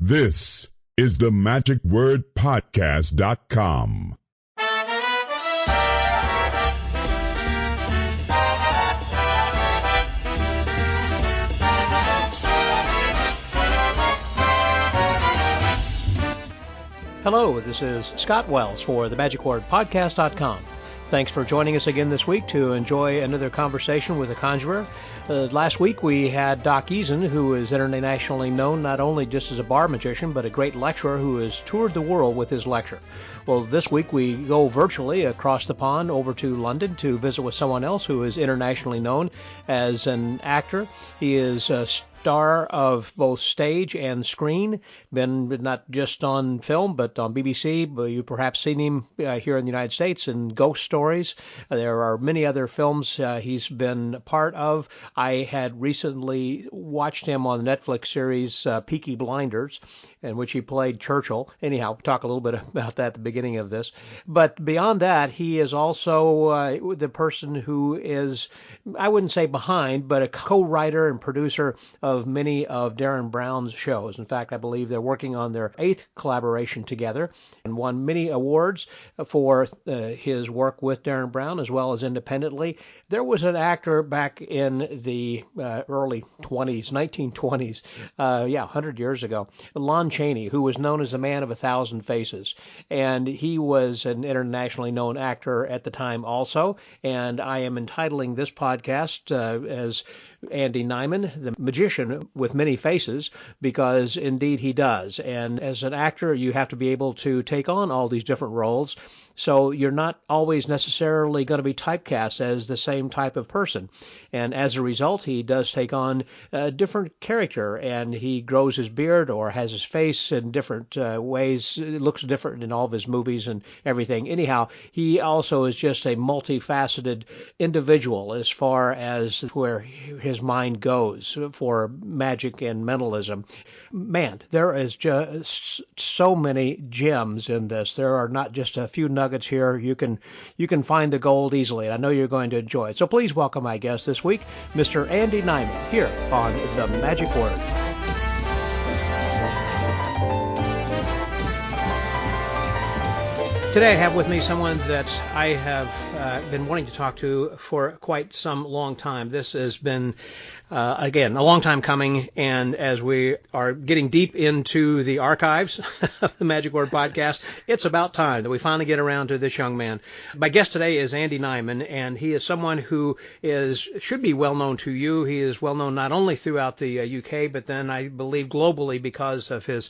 This is the magicwordpodcast.com. Hello, this is Scott Wells for the magicwordpodcast.com. Thanks for joining us again this week to enjoy another conversation with a conjurer. Last week we had Doc Eason, who is internationally known not only just as a bar magician, but a great lecturer who has toured the world with his lecture. Well, this week we go virtually across the pond over to London to visit with someone else who is internationally known as an actor. He is a star of both stage and screen, been not just on film, but on BBC. But you perhaps seen him here in the United States in Ghost Stories. There are many other films he's been a part of. I had recently watched him on the Netflix series Peaky Blinders, in which he played Churchill. Anyhow, we'll talk a little bit about that at the beginning of this. But beyond that, he is also the person who is, I wouldn't say behind, but a co-writer and producer of many of Derren Brown's shows. In fact, I believe they're working on their 8th collaboration together and won many awards for his work with Derren Brown as well as independently. There was an actor back in the early 1920s, 100 years ago, Lon Chaney, who was known as the man of 1,000 faces. And he was an internationally known actor at the time also. And I am entitling this podcast as Andy Nyman, the magician with many faces, because indeed he does. And as an actor, you have to be able to take on all these different roles. So you're not always necessarily going to be typecast as the same type of person. And as a result, he does take on a different character, and he grows his beard or has his face in different ways. It looks different in all of his movies and everything. Anyhow, he also is just a multifaceted individual as far as where his mind goes for magic and mentalism. Man, there is just so many gems in this. There are not just a few nuggets here. You can find the gold easily, and I know you're going to enjoy it. So please welcome my guest this week, Mr. Andy Nyman, here on The Magic Word. Today I have with me someone that I have been wanting to talk to for quite some long time. This has been, again, a long time coming, and as we are getting deep into the archives of the Magic Word Podcast, it's about time that we finally get around to this young man. My guest today is Andy Nyman, and he is someone who should be well known to you. He is well known not only throughout the UK, but then I believe globally because of his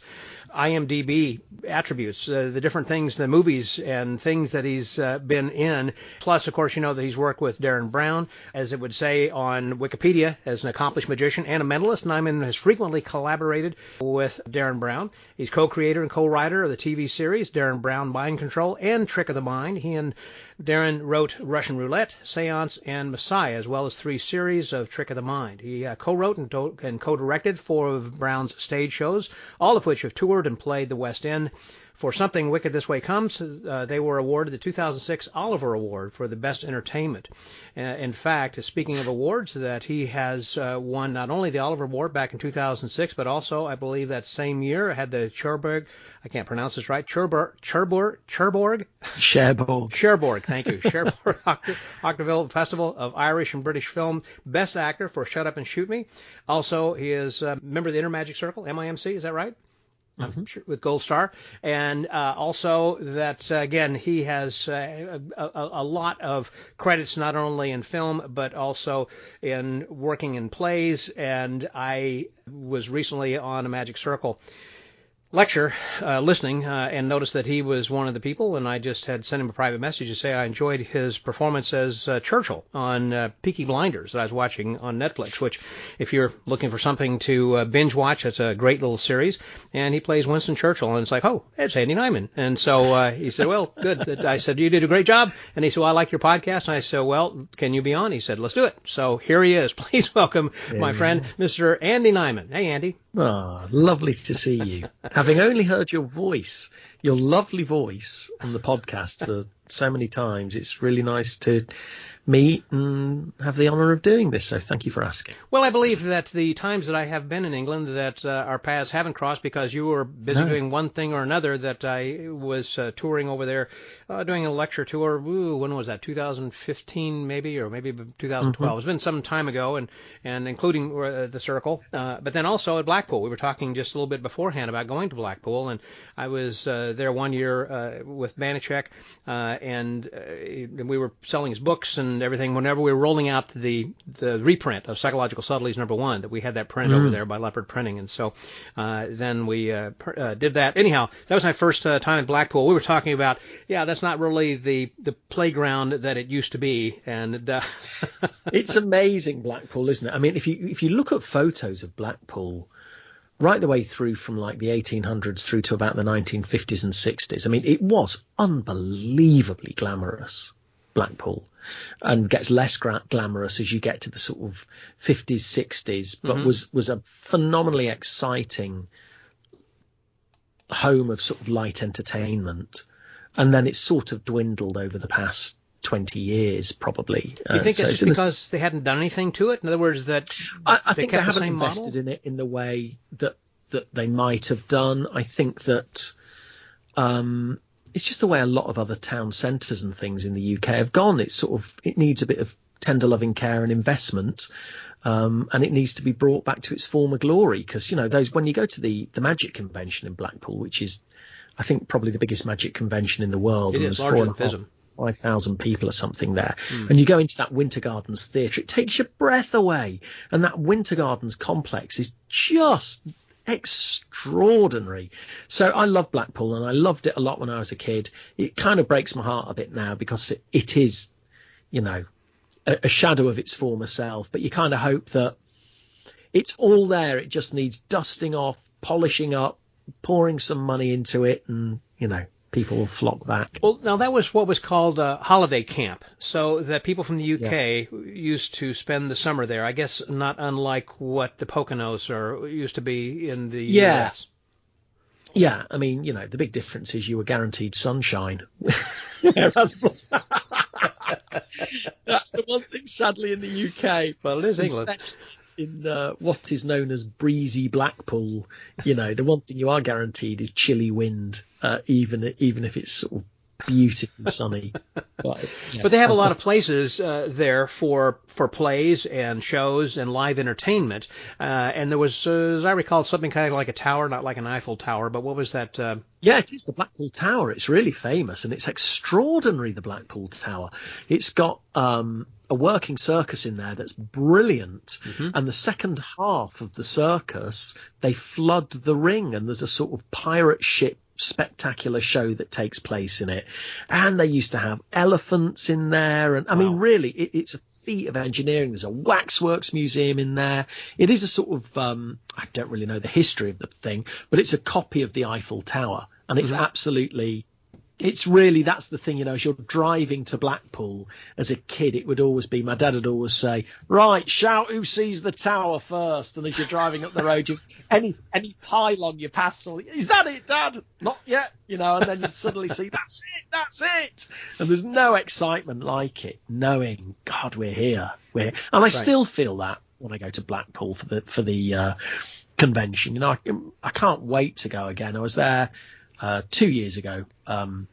IMDb attributes, the different things, the movies and things that he's been in. Plus, of course, you know that he's worked with Derren Brown, as it would say on Wikipedia, as an accomplished magician and a mentalist. Nyman has frequently collaborated with Derren Brown. He's co-creator and co-writer of the TV series Derren Brown Mind Control and Trick of the Mind. He and Derren wrote Russian Roulette, Seance, and Messiah, as well as 3 series of Trick of the Mind. He co-wrote and co-directed 4 of Brown's stage shows, all of which have toured and played the West End. For Something Wicked This Way Comes, they were awarded the 2006 Oliver Award for the Best Entertainment. In fact, speaking of awards, that he has won not only the Oliver Award back in 2006, but also, I believe, that same year had the Cherbourg, I can't pronounce this right, Cherbourg, thank you, Cherbourg Octaville Festival of Irish and British Film Best Actor for Shut Up and Shoot Me. Also, he is a member of the Inner Magic Circle, MIMC, is that right? Mm-hmm. With Gold Star, and also that again he has a lot of credits not only in film but also in working in plays. And I was recently on a Magic Circle lecture listening and noticed that he was one of the people, and I just had sent him a private message to say I enjoyed his performance as Churchill on Peaky Blinders that I was watching on Netflix, which if you're looking for something to binge watch, it's a great little series. And he plays Winston Churchill, and it's like, oh, it's Andy Nyman. And so he said, well, good. I said, you did a great job. And he said, well, I like your podcast. And I said, well, can you be on? He said, let's do it. So here he is. Please welcome my friend, Mr. Andy Nyman. Hey, Andy. Oh, lovely to see you. Having only heard your voice, your lovely voice on the podcast for so many times. It's really nice to meet and have the honour of doing this. So thank you for asking. Well, I believe that the times that I have been in England that our paths haven't crossed because you were busy doing one thing or another, that I was touring over there, doing a lecture tour. When was that? 2015 maybe, or maybe 2012. It's been some time ago, and including the Circle. But then also at Blackpool. We were talking just a little bit beforehand about going to Blackpool, and I was there one year with Banachek, and we were selling his books and everything. Whenever we were rolling out the reprint of Psychological Subtleties #1, that we had that printed over there by Leopard Printing, and so then we did that. Anyhow, that was my first time at Blackpool. We were talking about, that's not really the playground that it used to be, and it's amazing, Blackpool, isn't it? I mean, if you look at photos of Blackpool right the way through from like the 1800s through to about the 1950s and 60s, I mean, it was unbelievably glamorous, Blackpool, and gets less glamorous as you get to the sort of 50s, 60s, but was a phenomenally exciting home of sort of light entertainment. And then it's sort of dwindled over the past 20 years, probably. Do you think it's just because they hadn't done anything to it? In other words, that I think they haven't invested model in it in the way that they might have done. I think that it's just the way a lot of other town centres and things in the UK have gone. It needs a bit of tender loving care and investment, and it needs to be brought back to its former glory. Because when you go to the Magic Convention in Blackpool, which is, I think, probably the biggest magic convention in the world, it is larger than FISM. 5,000 people or something there, and you go into that Winter Gardens theatre, it takes your breath away, and that Winter Gardens complex is just extraordinary. So I love Blackpool, and I loved it a lot when I was a kid. It kind of breaks my heart a bit now because it is, a shadow of its former self, but you kind of hope that it's all there. It just needs dusting off, polishing up, pouring some money into it, and people will flock back. Well, now that was what was called a holiday camp, so that people from the UK used to spend the summer there. I guess not unlike what the Poconos used to be in the US. Yeah, I mean, the big difference is you were guaranteed sunshine. That's the one thing, sadly, in the UK. Well, it is England. In what is known as breezy Blackpool, the one thing you are guaranteed is chilly wind, even if it's sort of beautifully sunny. But they have a lot of places there for plays and shows and live entertainment. And there was, as I recall, something kind of like a tower, not like an Eiffel Tower, but what was that? Yeah, it is the Blackpool Tower. It's really famous, and it's extraordinary, the Blackpool Tower. It's got a working circus in there that's brilliant, and the second half of the circus, they flood the ring, and there's a sort of pirate ship spectacular show that takes place in it, and they used to have elephants in there, and I mean, really, it's a feat of engineering. There's a waxworks museum in there. It is a sort of I don't really know the history of the thing, but it's a copy of the Eiffel Tower, and it's absolutely, it's really, that's the thing, as you're driving to Blackpool as a kid, it would always be, my dad would always say, right, shout who sees the tower first. And as you're driving up the road, any pylon you pass, is that it, Dad? Not yet, and then you'd suddenly see, that's it. And there's no excitement like it, knowing, God, we're here. And I still feel that when I go to Blackpool for the convention. I can't wait to go again. I was there 2 years ago, and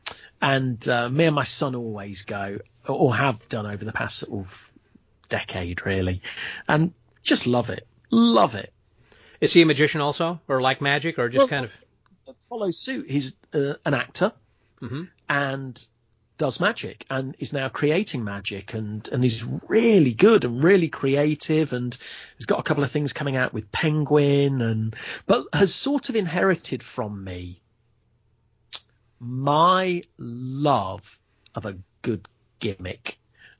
me and my son always go, or have done over the past sort of decade, really, and just love it. Is he a magician also, or like magic, or just kind of follows suit? He's an actor and does magic, and is now creating magic, and he's really good and really creative, and has got a couple of things coming out with Penguin, but has sort of inherited from me my love of a good gimmick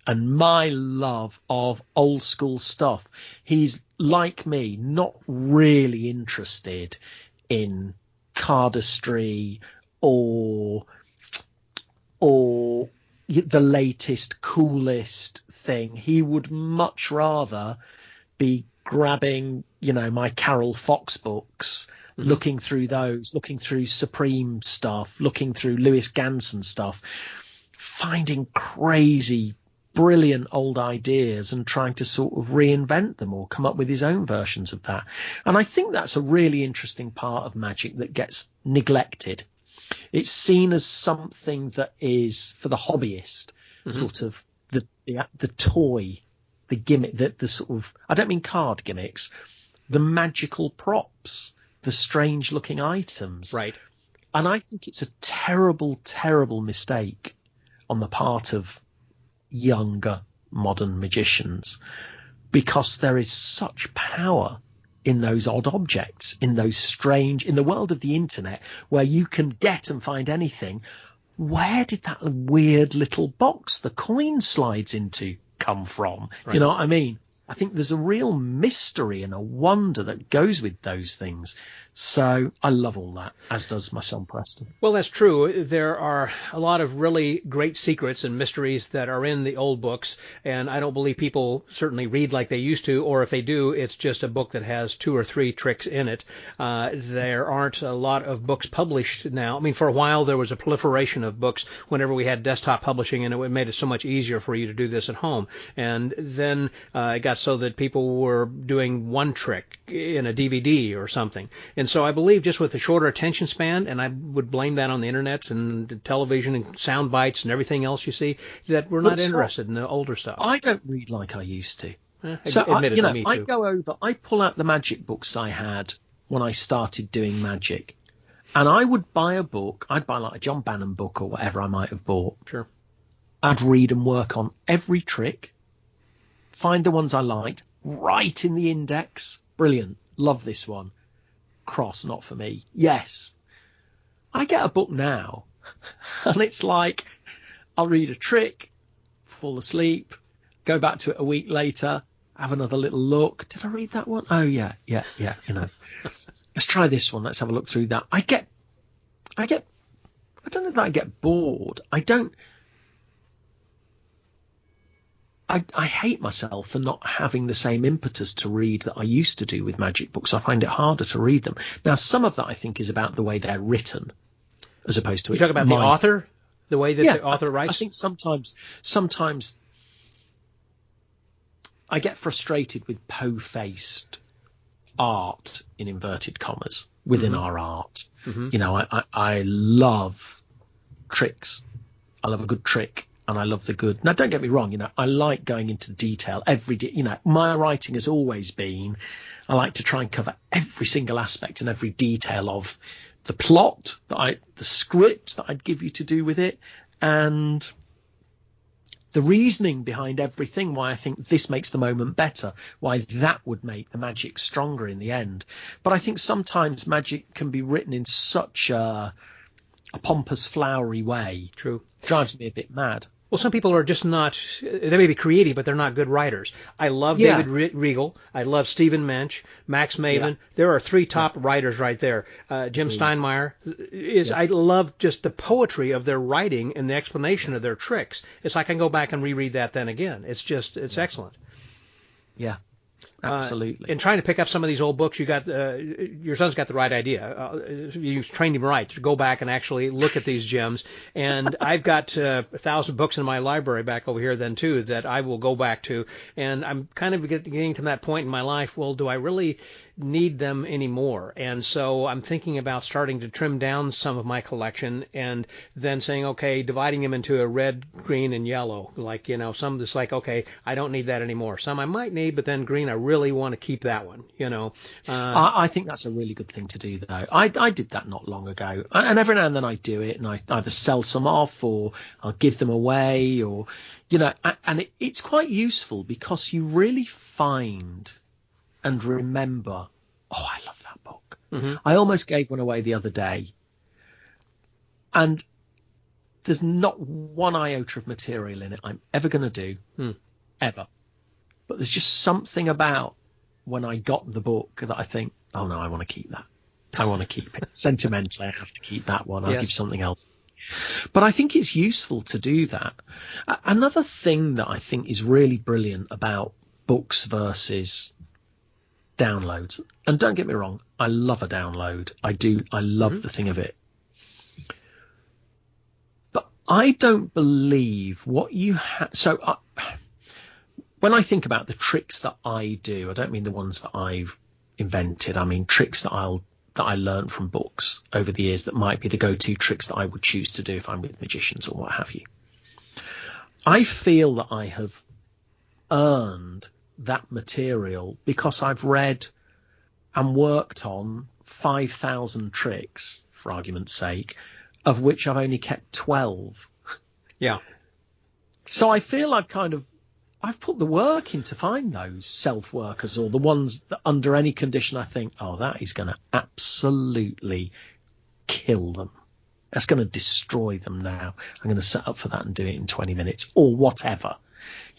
and my love of old school stuff. He's, like me, not really interested in cardistry or the latest, coolest thing. He would much rather be grabbing, my Carol Fox books, looking through those, looking through Supreme stuff, looking through Louis Ganson stuff, finding crazy, brilliant old ideas and trying to sort of reinvent them or come up with his own versions of that. And I think that's a really interesting part of magic that gets neglected. It's seen as something that is for the hobbyist, sort of the toy, the gimmick, the sort of, I don't mean card gimmicks, the magical props, the strange looking items. Right. And I think it's a terrible, terrible mistake on the part of younger modern magicians, because there is such power in those odd objects, in those strange, in the world of the internet where you can get and find anything. Where did that weird little box the coin slides into come from? Right. You know what I mean? I think there's a real mystery and a wonder that goes with those things. So I love all that, as does my son Preston. Well, that's true. There are a lot of really great secrets and mysteries that are in the old books, and I don't believe people certainly read like they used to, or if they do, it's just a book that has 2 or 3 tricks in it. There aren't a lot of books published now. I mean, for a while there was a proliferation of books whenever we had desktop publishing, and it made it so much easier for you to do this at home. And then it got so that people were doing one trick in a DVD or something. And so I believe just with a shorter attention span, and I would blame that on the internet and television and sound bites and everything else you see, that we're not interested in the older stuff. I don't read like I used to. I pull out the magic books I had when I started doing magic, and I would buy a book. I'd buy like a John Bannon book or whatever I might have bought. Sure. I'd read and work on every trick, find the ones I liked, write in the index. Brilliant. Love this one. Cross, not for me. Yes. I get a book now and it's like I'll read a trick, fall asleep, go back to it a week later, have another little look. Did I read that one? Oh yeah. You know, let's try this one. Let's have a look through that. I don't know that I get bored. I hate myself for not having the same impetus to read that I used to do with magic books. I find it harder to read them. Now, some of that I think is about the way they're written, as opposed to... You talk about the author? The way that the author writes? I think sometimes I get frustrated with po-faced art, in inverted commas, within our art. Mm-hmm. You know, I love tricks. I love a good trick. And I love the good. Now, don't get me wrong, you know, I like going into detail. You know, my writing has always been, I like to try and cover every single aspect and every detail of the plot, the script that I'd give you to do with it, and the reasoning behind everything, why I think this makes the moment better, why that would make the magic stronger in the end. But I think sometimes magic can be written in such a pompous, flowery way. True. Drives me a bit mad. Well, some people are just not, they may be creative, but they're not good writers. I love David Riegel. I love Stephen Mensch, Max Maven. Yeah. There are 3 top writers right there. Jim Steinmeier I love just the poetry of their writing and the explanation of their tricks. It's like I can go back and reread that then again. It's excellent. Yeah. Absolutely. In trying to pick up some of these old books, your son's got the right idea. You've trained him right to go back and actually look at these gems. And I've got 1,000 books in my library back over here then too that I will go back to. And I'm kind of getting to that point in my life. Well, do I really need them anymore? And so I'm thinking about starting to trim down some of my collection and then saying, okay, dividing them into a red, green, and yellow. Like, you know, some just like, okay, I don't need that anymore. Some I might need, but then green, I really want to keep that one, you know. I think that's a really good thing to do, though. I did that not long ago. And every now and then I do it, and I either sell some off or I'll give them away, or, you know, and it's quite useful because you really find and remember, oh, I love that book. Mm-hmm. I almost gave one away the other day. And there's not one iota of material in it I'm ever going to do, ever. But there's just something about when I got the book that I think, oh, no, I want to keep that. I want to keep it. Sentimentally, I have to keep that one. I'll give something else. But I think it's useful to do that. Another thing that I think is really brilliant about books versus downloads, and don't get me wrong, I love a download. I do. I love the thing of it. But I don't believe what you have. So when I think about the tricks that I do, I don't mean the ones that I've invented. I mean tricks that I learned from books over the years that might be the go-to tricks that I would choose to do if I'm with magicians or what have you. I feel that I have earned that material because I've read and worked on 5,000 tricks, for argument's sake, of which I've only kept 12. Yeah. So I feel I've put the work in to find those self-workers, or the ones that under any condition I think, oh, that is going to absolutely kill them. That's going to destroy them now. I'm going to set up for that and do it in 20 minutes or whatever.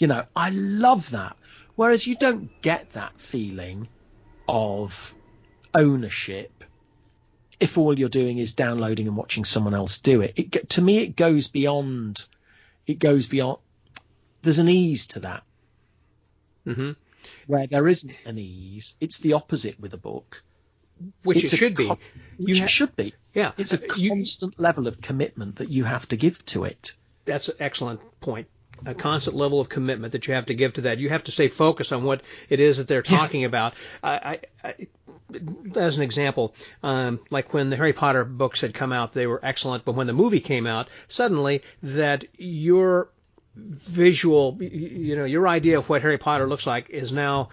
I love that. Whereas you don't get that feeling of ownership if all you're doing is downloading and watching someone else do it. To me, it goes beyond. There's an ease to that. Mm-hmm. Where there isn't an ease, it's the opposite with a book. Which it should be. It should be. Yeah. It's a constant level of commitment that you have to give to it. That's an excellent point. A constant level of commitment that you have to give to that. You have to stay focused on what it is that they're talking about. I, as an example, like when the Harry Potter books had come out, they were excellent. But when the movie came out, suddenly that your visual, your idea of what Harry Potter looks like is now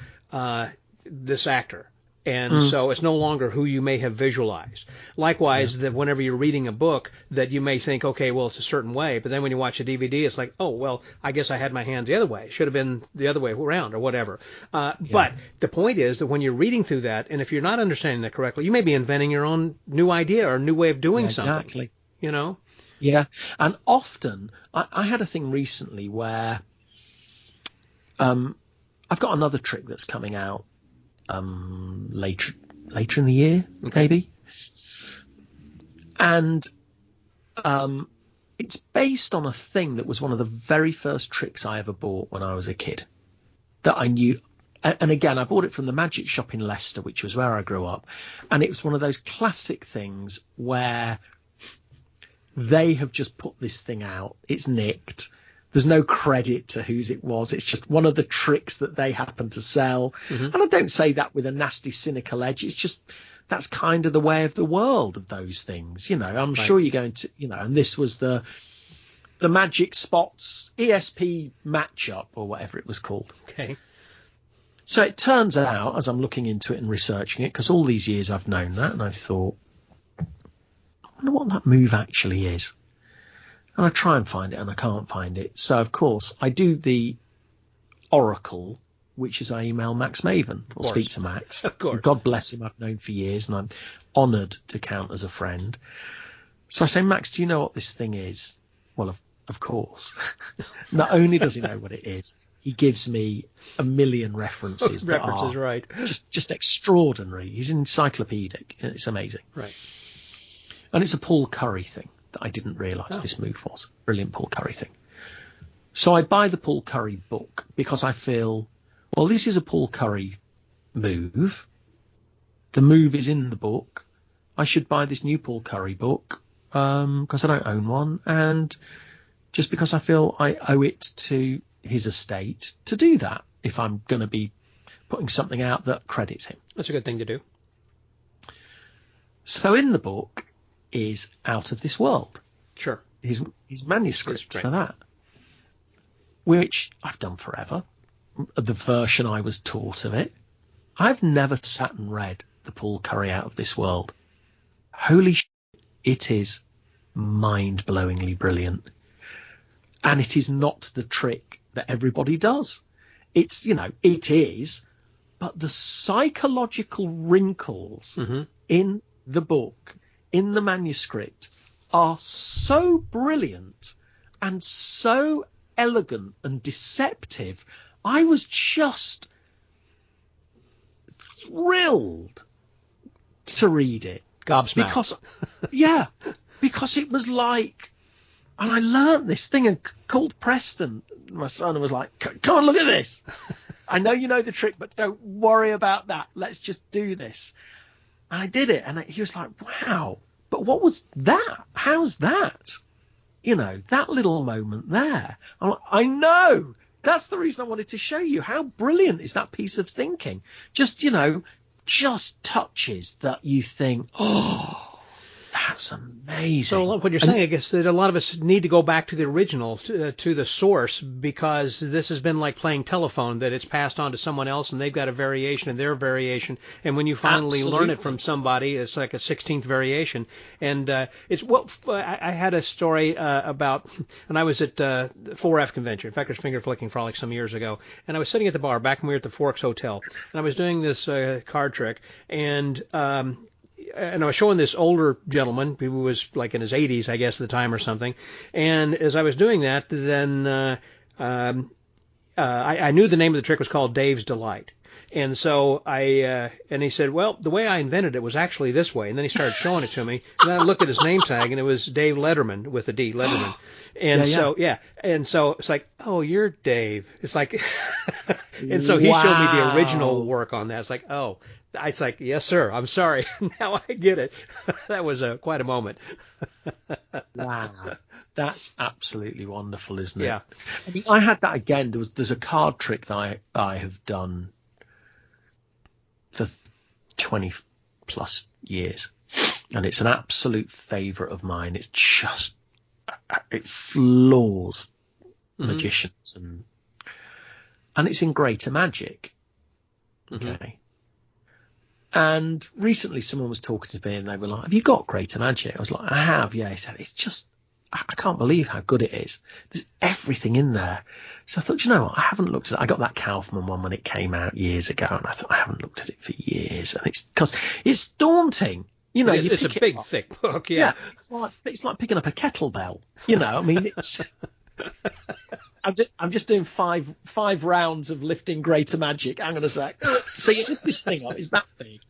this actor. And so it's no longer who you may have visualized. Likewise, that whenever you're reading a book that you may think, okay, well, it's a certain way. But then when you watch a DVD, it's like, oh, well, I guess I had my hands the other way. It should have been the other way around or whatever. But the point is that when you're reading through that, and if you're not understanding that correctly, you may be inventing your own new idea or new way of doing something. Exactly. Yeah. And often, I had a thing recently where I've got another trick that's coming out later in the year, maybe. And it's based on a thing that was one of the very first tricks I ever bought when I was a kid that I knew. And again, I bought it from the magic shop in Leicester, which was where I grew up. And it was one of those classic things where they have just put this thing out. It's nicked. There's no credit to whose it was. It's just one of the tricks that they happen to sell. And I don't say that with a nasty, cynical edge. It's just that's kind of the way of the world of those things. I'm sure you're going to, and this was the Magic Spots ESP matchup or whatever it was called. Okay. So it turns out, as I'm looking into it and researching it, because all these years I've known that, and I've thought, I wonder what that move actually is. And I try and find it, and I can't find it. So, of course, I do the Oracle, which is I email Max Maven, or speak to Max. Of course. God bless him, I've known for years, and I'm honoured to count as a friend. So I say, Max, do you know what this thing is? Well, of course. Not only does he know what it is, he gives me a million references that are right. just extraordinary. He's encyclopedic. It's amazing. Right. And it's a Paul Curry thing that I didn't realise this move was. Brilliant Paul Curry thing. So I buy the Paul Curry book because I feel, well, this is a Paul Curry move. The move is in the book. I should buy this new Paul Curry book because I don't own one. And just because I feel I owe it to his estate to do that if I'm going to be putting something out that credits him. That's a good thing to do. So in the book is Out of This World. Sure. His manuscript for that, which I've done forever. The version I was taught of it. I've never sat and read the Paul Curry Out of This World. Holy shit, it is mind-blowingly brilliant. And it is not the trick that everybody does. It's, it is, but the psychological wrinkles in the book, in the manuscript, are so brilliant and so elegant and deceptive. I was just thrilled to read it. Gobsmacked. Because it was like, and I learnt this thing and called Preston, my son, and was like, come on, look at this. I know you know the trick, but don't worry about that. Let's just do this. And I did it. And he was like, wow, but what was that? How's that? you know, that little moment there. I'm like, I know. That's the reason I wanted to show you. How brilliant is that piece of thinking? Just, you know, just touches that you think, oh, that's amazing. So what you're saying, I guess, that a lot of us need to go back to the original, to the source, because this has been like playing telephone, that it's passed on to someone else and they've got a variation and their variation. And when you finally learn it from somebody, it's like a 16th variation. And it's what I had a story about when I was at 4F convention, Fecker's Finger Flicking Frolic, some years ago. And I was sitting at the bar back when we were at the Forks Hotel. And I was doing this card trick. And I was showing this older gentleman who was like in his 80s, I guess, at the time or something. And as I was doing that, then I knew the name of the trick was called Dave's Delight. And so and he said, well, the way I invented it was actually this way. And then he started showing it to me. And then I looked at his name tag, and it was Dave Letterman with a D, Letterman. And And so it's like, oh, you're Dave. It's like, and so he showed me the original work on that. It's like, oh. It's like, yes, sir. I'm sorry. Now I get it. That was quite a moment. Wow. That's absolutely wonderful, isn't it? Yeah. I mean, I had that again. There's a card trick that I have done for 20 plus years, and it's an absolute favorite of mine. It's just, it floors magicians, and it's in Greater Magic. Okay. Mm-hmm. And recently someone was talking to me and they were like, have you got Greater Magic? I was like, I have, yeah. He said, it's just, I can't believe how good it is. There's everything in there. So I thought, you know what, I haven't looked at it. I got that Kaufman one when it came out years ago, and I thought, I haven't looked at it for years. And it's because it's daunting. You know, it's a big, thick book, yeah. It's like picking up a kettlebell. You know, I mean, it's... I'm just doing five rounds of lifting Greater Magic. Hang on a sec. So you lift this thing up. It's that big.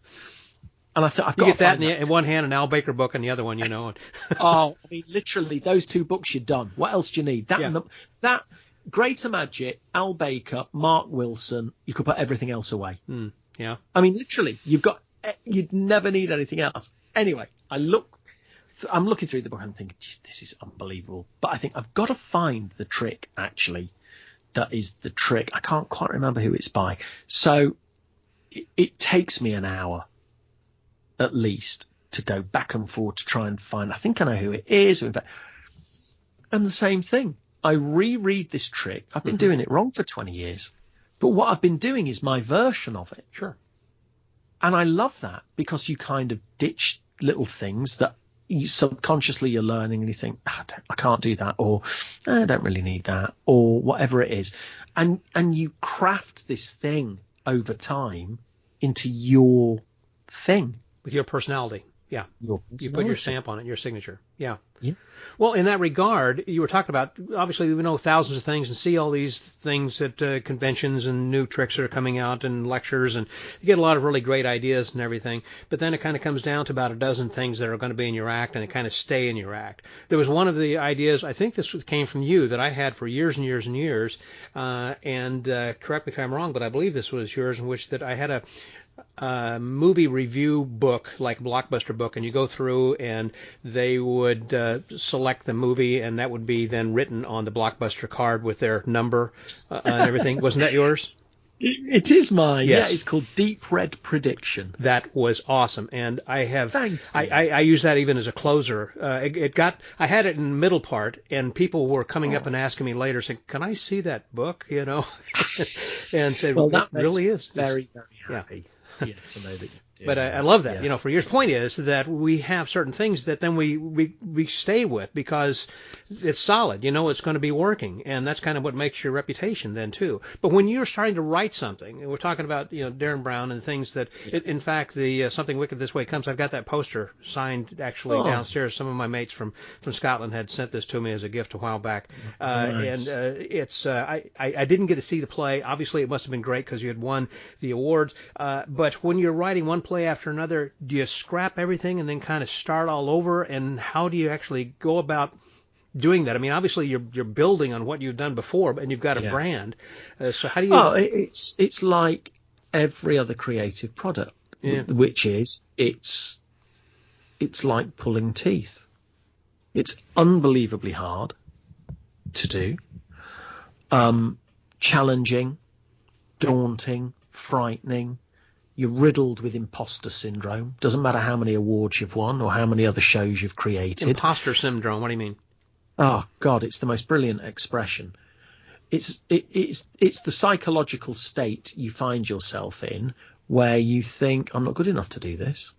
And I thought I've got to get that in one hand, an Al Baker book in the other one, you know. Oh, I mean, literally, those two books you're done. What else do you need? That Greater Magic, Al Baker, Mark Wilson. You could put everything else away. Yeah. I mean, literally, you'd never need anything else. Anyway, I'm looking through the book and I'm thinking, geez, this is unbelievable. But I think I've got to find the trick, actually. That is the trick. I can't quite remember who it's by. So it takes me an hour at least to go back and forth to try and find. I think I know who it is. And the same thing. I reread this trick. I've been doing it wrong for 20 years. But what I've been doing is my version of it. Sure. And I love that because you kind of ditch little things that subconsciously you're learning and you think, I can't do that, or I don't really need that, or whatever it is. And you craft this thing over time into your thing. With your personality. Yeah. You put your stamp on it, your signature. Yeah. Yeah. Well, in that regard, you were talking about, obviously we know thousands of things and see all these things at conventions and new tricks that are coming out and lectures, and you get a lot of really great ideas and everything. But then it kind of comes down to about a dozen things that are going to be in your act, and they kind of stay in your act. There was one of the ideas, I think this came from you, that I had for years and years and years, and correct me if I'm wrong, but I believe this was yours, in which that I had a movie review book, like a Blockbuster book, and you go through and they would select the movie, and that would be then written on the Blockbuster card with their number and everything. Wasn't that yours? It is mine. Yes. Yeah, it's called Deep Red Prediction. That was awesome, and I have Thank you. I use that even as a closer. I had it in the middle part, and people were coming up and asking me later, saying, "Can I see that book?" You know, and said, "Well, that really is very, very happy." Yeah. Yeah, to know that you do. But I love that. Yeah. You know, for your point is that we have certain things that then we stay with because it's solid. You know, it's going to be working, and that's kind of what makes your reputation then too. But when you're starting to write something, and we're talking about Derren Brown and things that, in fact, the Something Wicked This Way Comes. I've got that poster signed actually downstairs. Some of my mates from Scotland had sent this to me as a gift a while back, nice. And it's I didn't get to see the play. Obviously, it must have been great because you had won the awards. But when you're writing one play after another, do you scrap everything and then kind of start all over? And how do you actually go about doing that? I mean, obviously you're building on what you've done before, and you've got a brand. So how do you? Oh, it's like every other creative product, which is it's like pulling teeth. It's unbelievably hard to do, challenging, daunting, frightening. You're riddled with imposter syndrome. Doesn't matter how many awards you've won or how many other shows you've created. Imposter syndrome. What do you mean? Oh God, it's the most brilliant expression. It's the psychological state you find yourself in where you think, I'm not good enough to do this.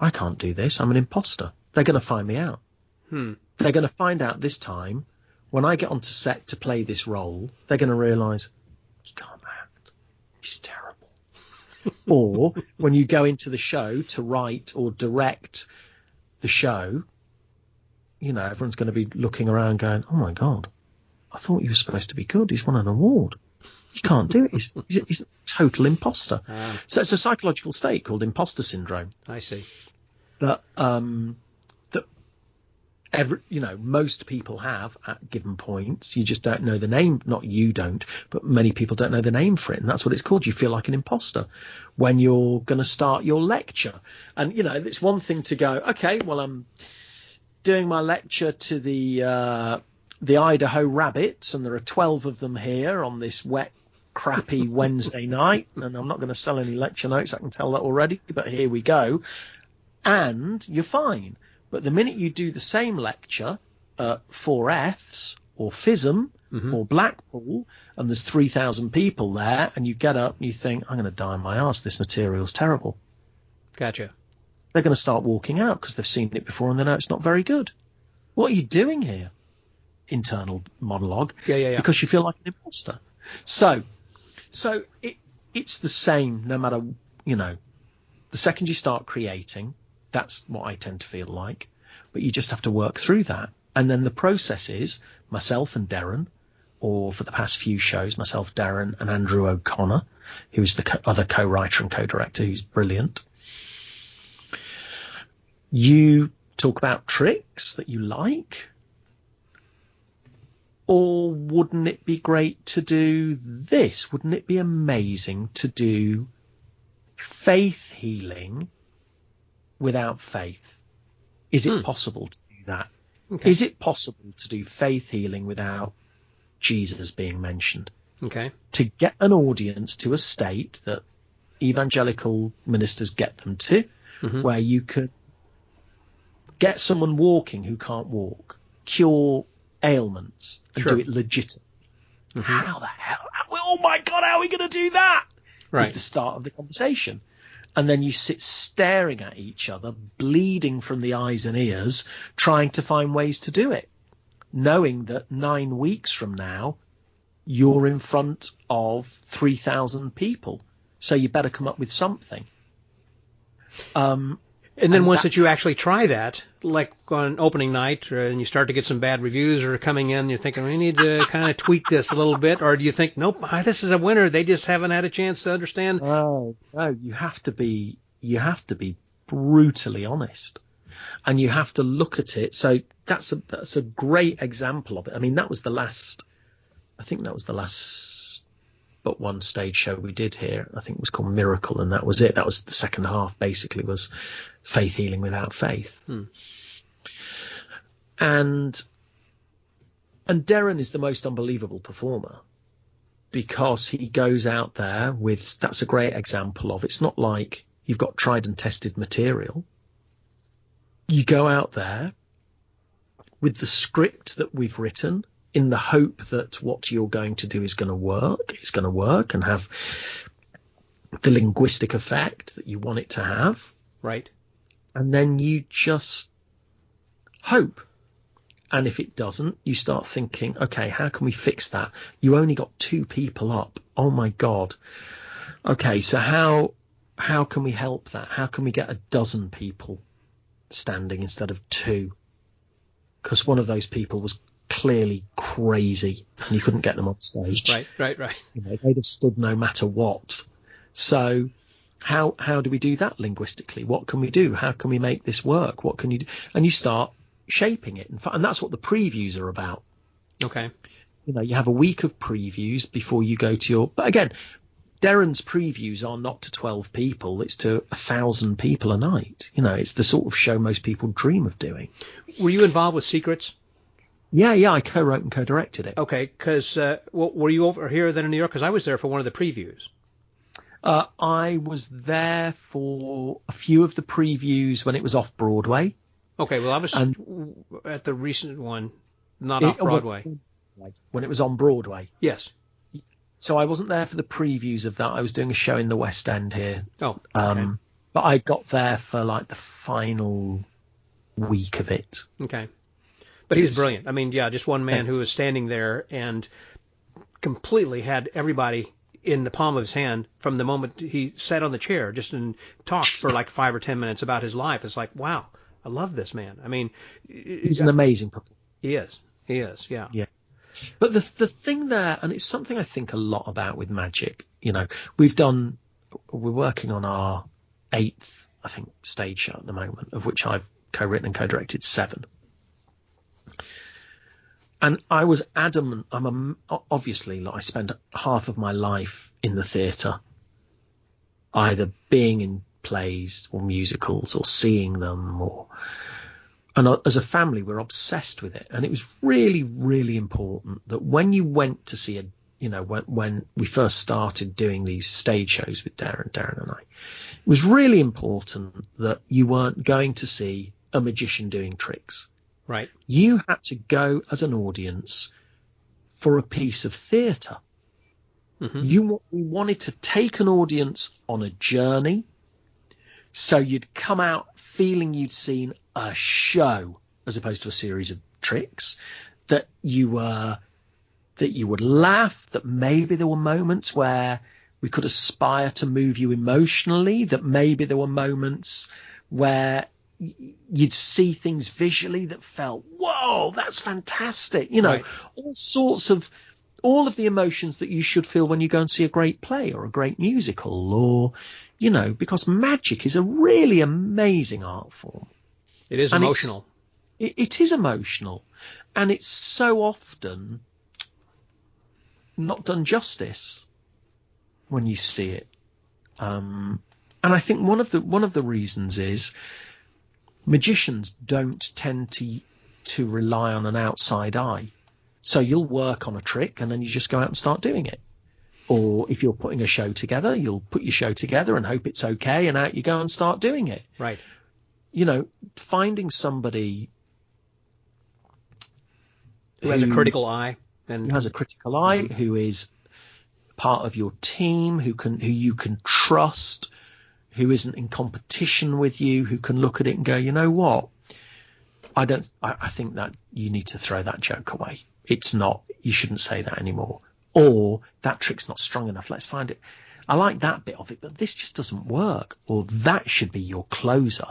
I can't do this. I'm an imposter. They're going to find me out. They're going to find out this time when I get onto set to play this role. They're going to realise he can't act. He's terrible. Or when you go into the show to write or direct the show, you know, everyone's going to be looking around going, oh my God, I thought he was supposed to be good. He's won an award. He can't do it. He's a total imposter. So it's a psychological state called imposter syndrome. I see. That most people have at given points. You just don't know the name. Not you don't, but many people don't know the name for it. And that's what it's called. You feel like an imposter when you're going to start your lecture. And, you know, it's one thing to go, okay, well, I'm doing my lecture to the Idaho rabbits, and there are 12 of them here on this wet, crappy Wednesday night, and I'm not going to sell any lecture notes, I can tell that already, but here we go. And you're fine. But the minute you do the same lecture at 4Fs or FISM or Blackpool, and there's 3,000 people there, and you get up and you think, I'm going to die on my arse, this material's terrible. Gotcha. They're going to start walking out because they've seen it before and they know it's not very good. What are you doing here? Internal monologue. Yeah. Because you feel like an imposter. So it's the same no matter, you know, the second you start creating, that's what I tend to feel like. But you just have to work through that. And then the process is myself and Derren, or for the past few shows, myself, Derren, and Andrew O'Connor, who is the other co-writer and co-director, who's brilliant. You talk about tricks that you like. Or wouldn't it be great to do this? Wouldn't it be amazing to do faith healing without faith? Is it possible to do that? Okay. Is it possible to do faith healing without Jesus being mentioned? Okay. To get an audience to a state that evangelical ministers get them to, where you could get someone walking who can't walk, cure ailments, and do it legitimately. How the hell? Oh my God, how are we going to do that? Right. Is the start of the conversation. And then you sit staring at each other, bleeding from the eyes and ears, trying to find ways to do it, knowing that 9 weeks from now, you're in front of 3,000 people. So you better come up with something. And then once that you actually try that, like on opening night, and you start to get some bad reviews or coming in, you're thinking, we need to kind of tweak this a little bit, or do you think, nope, this is a winner. They just haven't had a chance to understand. No, you have to be brutally honest, and you have to look at it. So that's a great example of it. I mean, that was the last but one stage show we did here. I think it was called Miracle, and that was it. That was the second half, basically, was faith healing without faith. And Derren is the most unbelievable performer because he goes out there with, that's a great example of, it's not like you've got tried and tested material. You go out there with the script that we've written, in the hope that what you're going to do is going to work. It's going to work and have the linguistic effect that you want it to have. Right. And then you just hope. And if it doesn't, you start thinking, okay, how can we fix that? You only got 2 people up. Oh my God. Okay, so how can we help that? How can we get a dozen people standing instead of 2? Because one of those people was clearly crazy and you couldn't get them on stage. Right. You know, they'd have stood no matter what. So how do we do that linguistically? What can we do? How can we make this work? What can you do? And you start shaping it. And that's what the previews are about. Okay. You know, you have a week of previews before you go to your, but again, Derren's previews are not to 12 people, it's to 1,000 people a night. You know, it's the sort of show most people dream of doing. Were you involved with Secrets? Yeah, I co-wrote and co-directed it. Okay, because were you over here then in New York? Because I was there for one of the previews. I was there for a few of the previews when it was off Broadway. Okay, well, I was at the recent one, not off Broadway. When it was on Broadway. Yes. So I wasn't there for the previews of that. I was doing a show in the West End here. Oh, okay. But I got there for like the final week of it. Okay. But he was brilliant. I mean, yeah, just one man who was standing there and completely had everybody in the palm of his hand from the moment he sat on the chair, just and talked for like 5 or 10 minutes about his life. It's like, wow, I love this man. I mean, he's an amazing performer. He is, yeah. Yeah. But the thing there, and it's something I think a lot about with magic, you know, we're working on our 8th, I think, stage show at the moment, of which I've co-written and co-directed 7. And I was adamant. Obviously, like, I spend half of my life in the theatre, either being in plays or musicals or seeing them, and as a family, we're obsessed with it. And it was really, really important that when you went to see when we first started doing these stage shows with Derren and I, it was really important that you weren't going to see a magician doing tricks. Right. You had to go as an audience for a piece of theatre. Mm-hmm. We wanted to take an audience on a journey, so you'd come out feeling you'd seen a show as opposed to a series of tricks, that you would laugh, that maybe there were moments where we could aspire to move you emotionally, that maybe there were moments where you'd see things visually that felt, whoa, that's fantastic. You know, right. All of the emotions that you should feel when you go and see a great play or a great musical, or, you know, because magic is a really amazing art form. It is emotional. It is emotional, and it's so often not done justice when you see it. And I think one of the reasons is magicians don't tend to rely on an outside eye. So you'll work on a trick and then you just go out and start doing it. Or if you're putting a show together, you'll put your show together and hope it's okay, and out you go and start doing it. Right. You know, finding somebody who has a critical eye, who is part of your team, who you can trust, who isn't in competition with you, who can look at it and go, you know what? I think that you need to throw that joke away. It's not, you shouldn't say that anymore. Or that trick's not strong enough. Let's find it. I like that bit of it, but this just doesn't work. Or that should be your closer.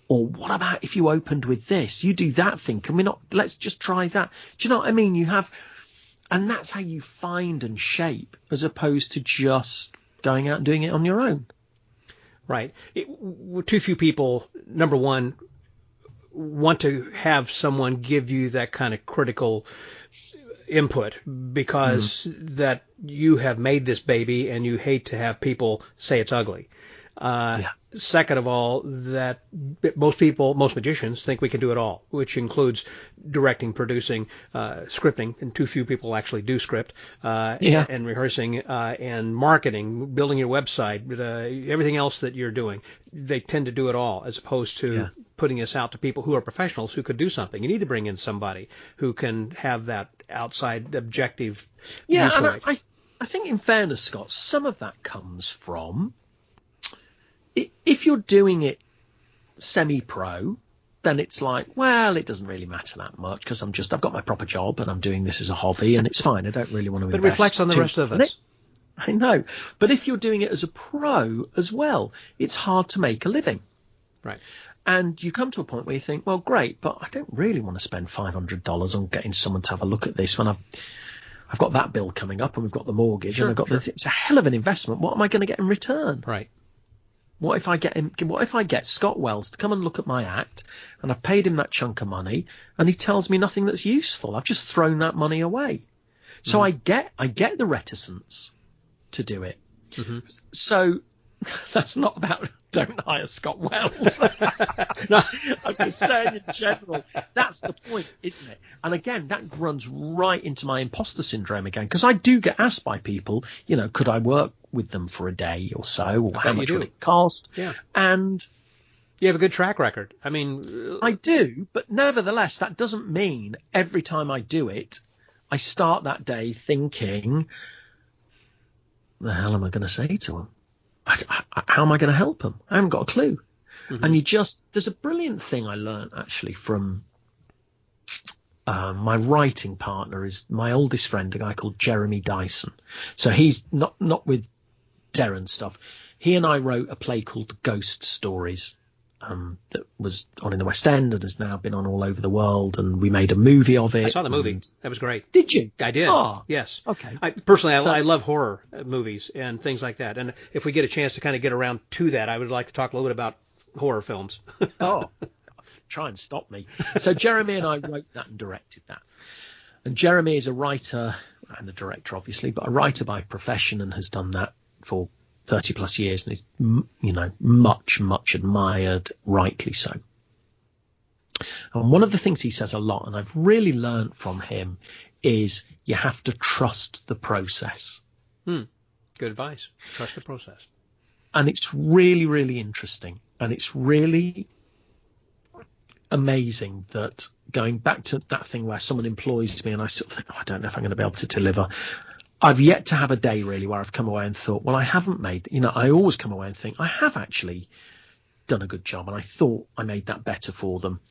Or what about if you opened with this? You do that thing. Can we not? Let's just try that. Do you know what I mean? And that's how you find and shape, as opposed to just going out and doing it on your own. Right. Too few people, number one, want to have someone give you that kind of critical input, because that you have made this baby and you hate to have people say it's ugly. Second of all, that most magicians think we can do it all, which includes directing, producing, scripting, and too few people actually do script, and rehearsing, and marketing, building your website, everything else that you're doing. They tend to do it all, as opposed to putting this out to people who are professionals who could do something. You need to bring in somebody who can have that outside objective viewpoint. And I think, in fairness, Scott, some of that comes from, if you're doing it semi-pro, then it's like, well, it doesn't really matter that much because I've got my proper job and I'm doing this as a hobby and it's fine. I don't really want to invest. But it reflects on the rest of us. I know. But if you're doing it as a pro as well, it's hard to make a living. Right. And you come to a point where you think, well, great, but I don't really want to spend $500 on getting someone to have a look at this when I've got that bill coming up and we've got the mortgage and it's a hell of an investment. What am I going to get in return? Right. What if I get Scott Wells to come and look at my act, and I've paid him that chunk of money, and he tells me nothing that's useful? I've just thrown that money away. So I get the reticence to do it. Mm-hmm. So that's not about don't hire Scott Wells. No, I'm just saying in general, that's the point, isn't it? And again, that runs right into my imposter syndrome again, because I do get asked by people, could I work with them for a day or so, or how much would it cost? Yeah. And you have a good track record. I mean, I do, but nevertheless, that doesn't mean every time I do it, I start that day thinking, the hell am I going to say to them? How am I going to help them? I haven't got a clue. Mm-hmm. And there's a brilliant thing I learned actually from my writing partner, is my oldest friend, a guy called Jeremy Dyson. So he's not with Derren stuff. He and I wrote a play called Ghost Stories that was on in the West End and has now been on all over the world. And we made a movie of it. I saw the movie. That was great. Did you? I did. Oh, yes. Okay. I love horror movies and things like that. And if we get a chance to kind of get around to that, I would like to talk a little bit about horror films. Oh, try and stop me. So Jeremy and I wrote that and directed that. And Jeremy is a writer and a director, obviously, but a writer by profession, and has done that for 30 plus years, and is, much admired, rightly so. And one of the things he says a lot, and I've really learned from him, is you have to trust the process. Good advice. Trust the process. And it's really, really interesting. And it's really amazing that, going back to that thing where someone employs me and I sort of think, I don't know if I'm going to be able to deliver. I've yet to have a day really where I've come away and thought, well, I haven't made, I always come away and think I have actually done a good job, and I thought I made that better for them.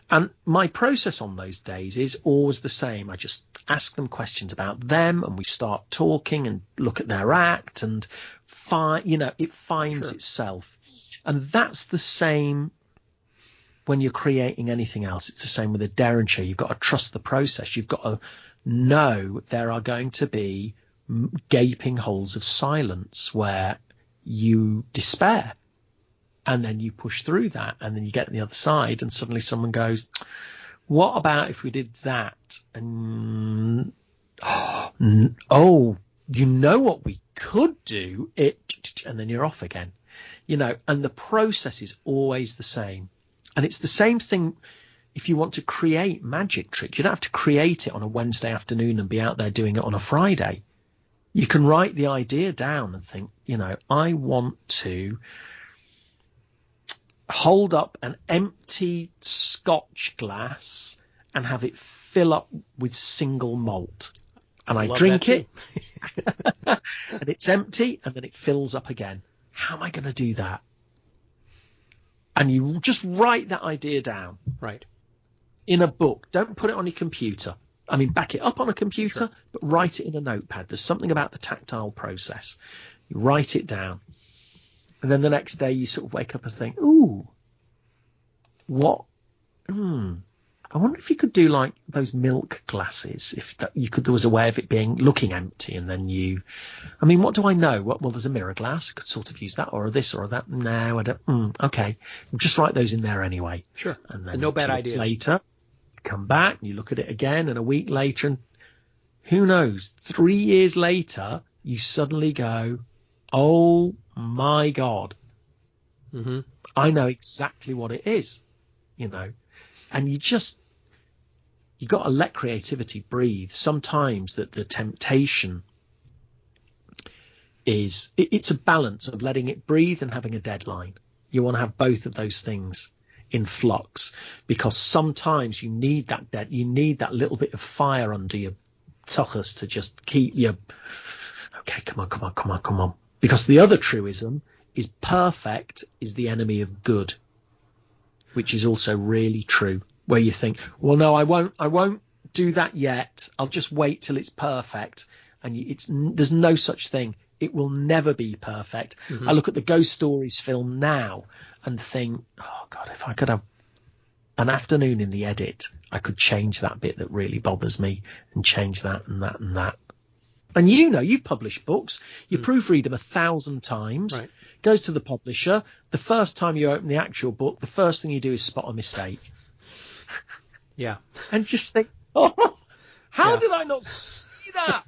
And my process on those days is always the same. I just ask them questions about them, and we start talking and look at their act, and it finds itself. And that's the same when you're creating anything else. It's the same with a Derren show. You've got to trust the process. You've got to know there are going to be gaping holes of silence where you despair, and then you push through that, and then you get to the other side, and suddenly someone goes, what about if we did that? And what we could do it, and then you're off again, and the process is always the same. And it's the same thing if you want to create magic tricks. You don't have to create it on a Wednesday afternoon and be out there doing it on a Friday. You can write the idea down and think, I want to hold up an empty Scotch glass and have it fill up with single malt. And I drink it and it's empty, and then it fills up again. How am I going to do that? And you just write that idea down. Right. In a book. Don't put it on your computer. I mean, back it up on a computer, sure, but write it in a notepad. There's something about the tactile process. You write it down. And then the next day you sort of wake up and think, ooh, what? I wonder if you could do like those milk glasses. There was a way of it looking empty, and then what do I know? Well, there's a mirror glass. I could sort of use that, or this or that. No, I don't. Okay. Just write those in there anyway. Sure. And then no bad ideas. Later, come back, and you look at it again, and a week later, and who knows, 3 years later, you suddenly go, oh my God. Mm-hmm. I know exactly what it is, and you got to let creativity breathe. Sometimes that the temptation is, it's a balance of letting it breathe and having a deadline. You want to have both of those things in flux, because sometimes you need that little bit of fire under your tuchus to just keep you, okay, come on. Because the other truism is perfect is the enemy of good, which is also really true, where you think, well, no, I won't do that yet. I'll just wait till it's perfect. And there's no such thing. It will never be perfect. Mm-hmm. I look at the Ghost Stories film now and think, oh God, if I could have an afternoon in the edit, I could change that bit that really bothers me, and change that and that and that. And you've published books, you proofread them 1,000 times, right, goes to the publisher. The first time you open the actual book, the first thing you do is spot a mistake. Yeah. And just think, oh, how did I not see that?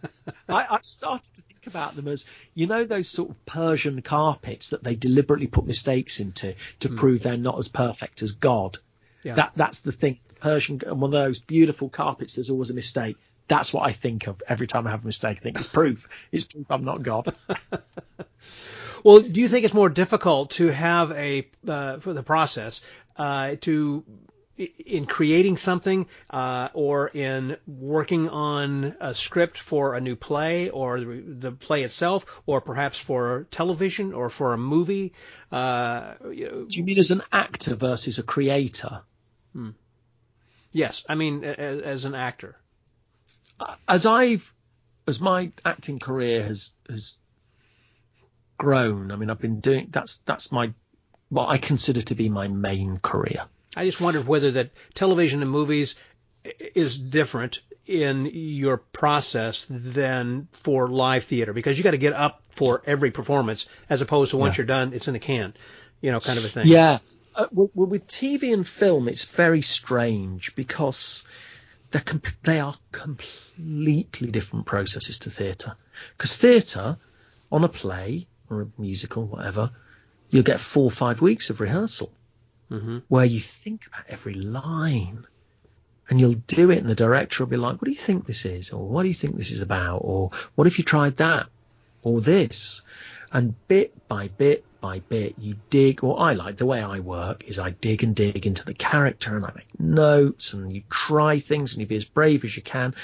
I've started to think about them as, those sort of Persian carpets that they deliberately put mistakes into to prove they're not as perfect as God. Yeah. That's the thing. Persian, one of those beautiful carpets, there's always a mistake. That's what I think of every time I have a mistake. I think it's proof. It's proof I'm not God. Well, do you think it's more difficult to have for the process in creating something or in working on a script for a new play or the play itself, or perhaps for television or for a movie? Do you mean as an actor versus a creator? Yes, I mean as an actor. As my acting career has grown, I mean, I've been doing that's what I consider to be my main career. I just wondered whether that television and movies is different in your process than for live theater, because you got to get up for every performance as opposed to once you're done, it's in the can, kind of a thing. Yeah. Well, with TV and film, it's very strange because they are completely different processes to theatre. Because theatre, on a play or a musical, whatever, you'll get 4 or 5 weeks of rehearsal where you think about every line and you'll do it, and the director will be like, what do you think this is? Or what do you think this is about? Or what if you tried that? Or this? And bit by bit by bit, you dig, or I like, the way I work is I dig and dig into the character and I make notes and you try things and you be as brave as you can.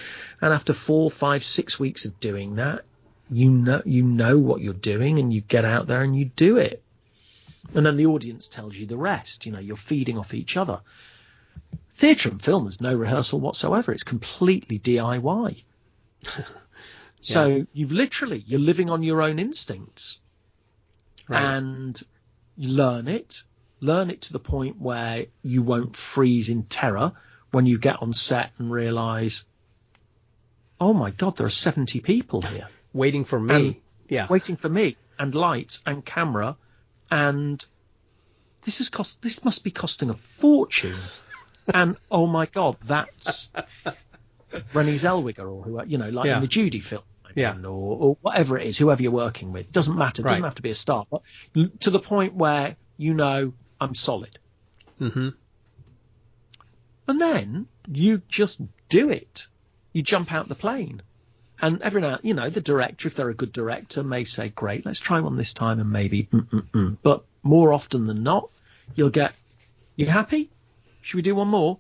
And after 4, 5, 6 weeks of doing that, you know what you're doing, and you get out there and you do it. And then the audience tells you the rest. You're feeding off each other. Theatre and film has no rehearsal whatsoever. It's completely DIY. So you're living on your own instincts. Right. And you learn it to the point where you won't freeze in terror when you get on set and realise, oh my God, there are 70 people here. Waiting for me. Waiting for me, and lights and camera, and this must be costing a fortune. And oh my God, that's Renée Zellweger or who, in the Judy film. Or whatever it is, whoever you're working with. Doesn't matter. It doesn't have to be a star. But to the point where I'm solid. Mm-hmm. And then you just do it. You jump out the plane. And every now, the director, if they're a good director, may say, great, let's try one this time, and maybe, But more often than not, you'll get, you happy? Should we do one more?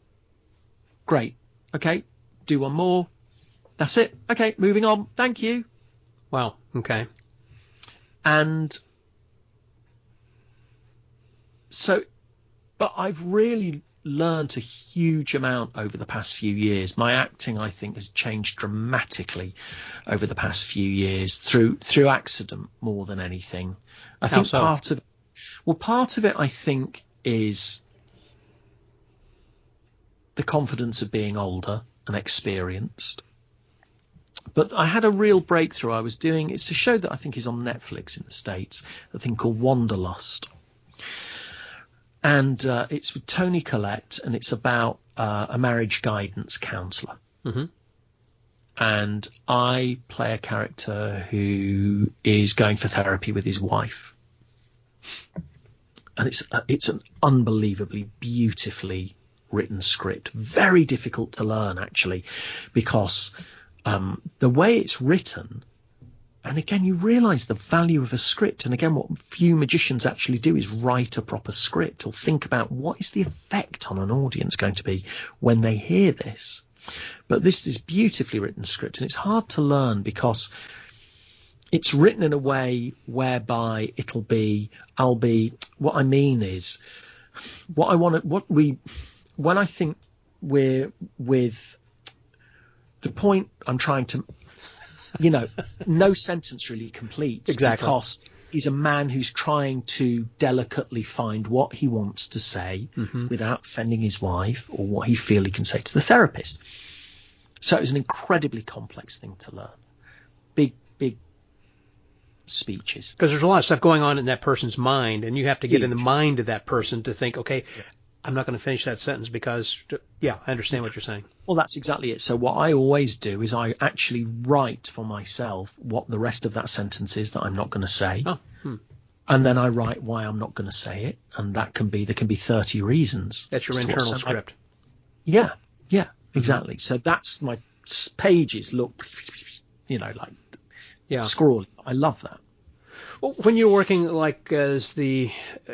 Great. Okay, do one more. That's it. Okay, moving on. Thank you. Wow. Okay. And so, but I've really learned a huge amount over the past few years. My acting, I think, has changed dramatically over the past few years through accident more than anything. I think part of it, I think, is the confidence of being older and experienced. But I had a real breakthrough. It's a show that I think is on Netflix in the States, a thing called Wanderlust. And it's with Toni Collette, and it's about a marriage guidance counsellor. Mm-hmm. And I play a character who is going for therapy with his wife. And it's an unbelievably beautifully written script. Very difficult to learn, actually, because the way it's written, and again, you realise the value of a script. And again, what few magicians actually do is write a proper script or think about what is the effect on an audience going to be when they hear this. But this is beautifully written script, and it's hard to learn because it's written in a way whereby what I mean is when I think we're with the point I'm trying to, no sentence really completes. Exactly. Because he's a man who's trying to delicately find what he wants to say without offending his wife, or what he feels he can say to the therapist. So it was an incredibly complex thing to learn. Big speeches. Because there's a lot of stuff going on in that person's mind, and you have to get in the mind of that person to think, okay, I'm not going to finish that sentence because, yeah, I understand what you're saying. Well, that's exactly it. So what I always do is I actually write for myself what the rest of that sentence is that I'm not going to say. Oh, And then I write why I'm not going to say it. And there can be 30 reasons. That's your internal script. Yeah, exactly. So that's my pages look, like scrawly. I love that. Well, when you're working like as the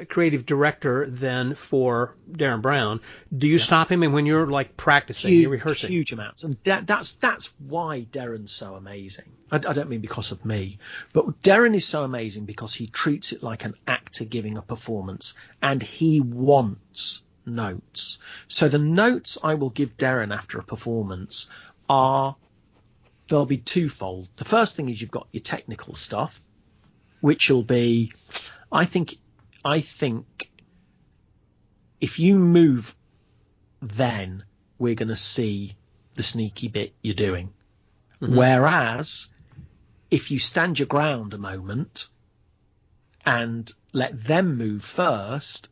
creative director then for Derren Brown, do you stop him? And when you're like practicing, you're rehearsing? Huge amounts. And that's why Derren's so amazing. I don't mean because of me, but Derren is so amazing because he treats it like an actor giving a performance, and he wants notes. So the notes I will give Derren after a performance they'll be twofold. The first thing is you've got your technical stuff, which will be, I think if you move, then we're going to see the sneaky bit you're doing. Mm-hmm. Whereas if you stand your ground a moment and let them move first,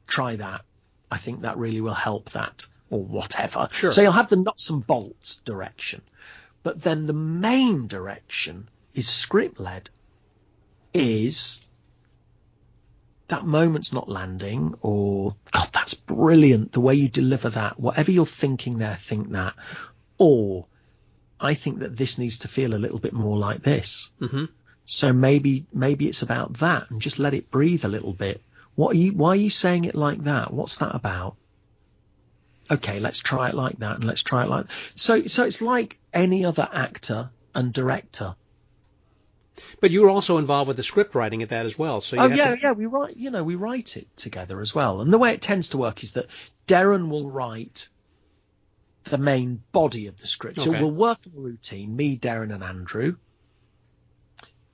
try that. I think that really will help that, or whatever. Sure. So you'll have the nuts and bolts direction. But then the main direction is script-led. Is that moment's not landing, or God, that's brilliant, the way you deliver that, whatever you're thinking there, think that, or I think that this needs to feel a little bit more like this. Mm-hmm. So maybe it's about that, and just let it breathe a little bit. Why are you saying it like that? What's that about? Okay, let's try it like that, and let's try it like that. So it's like any other actor and director. But you're also involved with the script writing at that as well. So we write it together as well. And the way it tends to work is that Derren will write the main body of the script. Okay. So we'll work on a routine, me, Derren, and Andrew.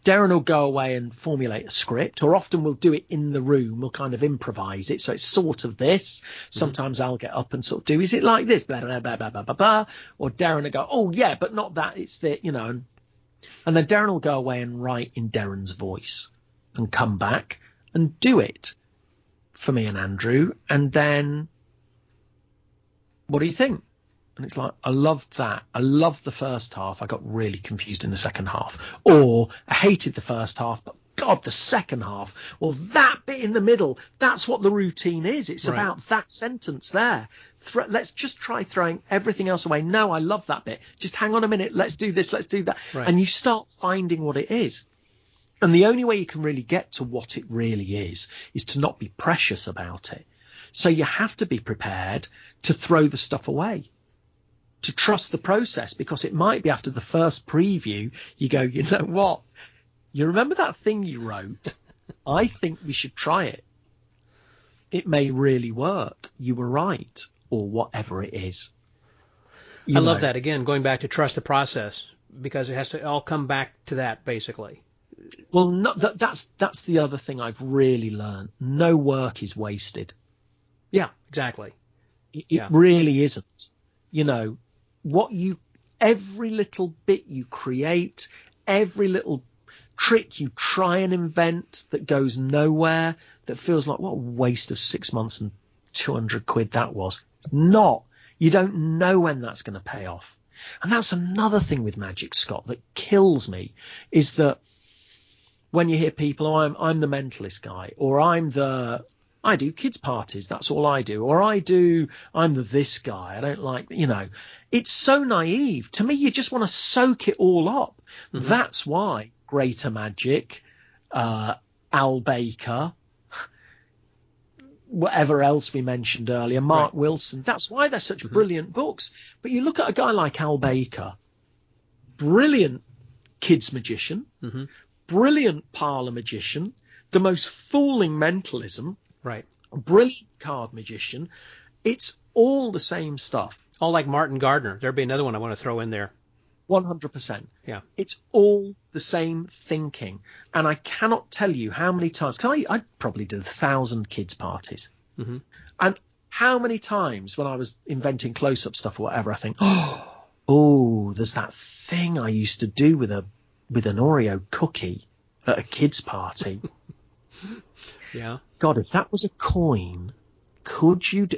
Derren will go away and formulate a script, or often we'll do it in the room. We'll kind of improvise it. So it's sort of this. Sometimes I'll get up and sort of do, is it like this? Blah, blah, blah, blah, blah, blah, blah. Or Derren will go, oh, yeah, but not that. It's the, and then Derren will go away and write in Derren's voice and come back and do it for me and Andrew. And then, what do you think? And it's like, I loved that. I loved the first half. I got really confused in the second half. Or I hated the first half, but God, the second half. Well, that bit in the middle, that's what the routine is. It's right. about that sentence there. Let's just try throwing everything else away. No, I love that bit. Just hang on a minute. Let's do this. Let's do that. Right. And you start finding what it is. And the only way you can really get to what it really is to not be precious about it. So you have to be prepared to throw the stuff away, to trust the process, because it might be after the first preview, you go, you know what? You remember that thing you wrote? I think we should try it. It may really work. You were right, or whatever it is. I love that. Again, going back to trust the process, because it has to all come back to that, basically. Well, that's the other thing I've really learned. No work is wasted. Yeah, exactly. It really isn't. Every little bit you create, every little trick you try and invent that goes nowhere, that feels like what a waste of 6 months and 200 quid that was. It's not. You don't know when that's going to pay off. And that's another thing with magic, Scott, that kills me, is that when you hear people, oh, I'm the mentalist guy, or I do kids parties, that's all I do, or I'm the this guy, I don't like, it's so naive. To me, you just want to soak it all up. Mm-hmm. That's why Greater Magic, Al Baker, whatever else we mentioned earlier, Mark Wilson, that's why they're such brilliant books. But you look at a guy like Al Baker, brilliant kids magician, brilliant parlor magician, the most fooling mentalism, right? Brilliant card magician. It's all the same stuff. All like Martin Gardner. There'd be another one I want to throw in there. 100%. Yeah. It's all the same thinking. And I cannot tell you how many times, because I probably did 1,000 kids parties. Mm-hmm. And how many times when I was inventing close-up stuff or whatever, I think, oh, there's that thing I used to do with an Oreo cookie at a kids party. Yeah. God, if that was a coin, could you do?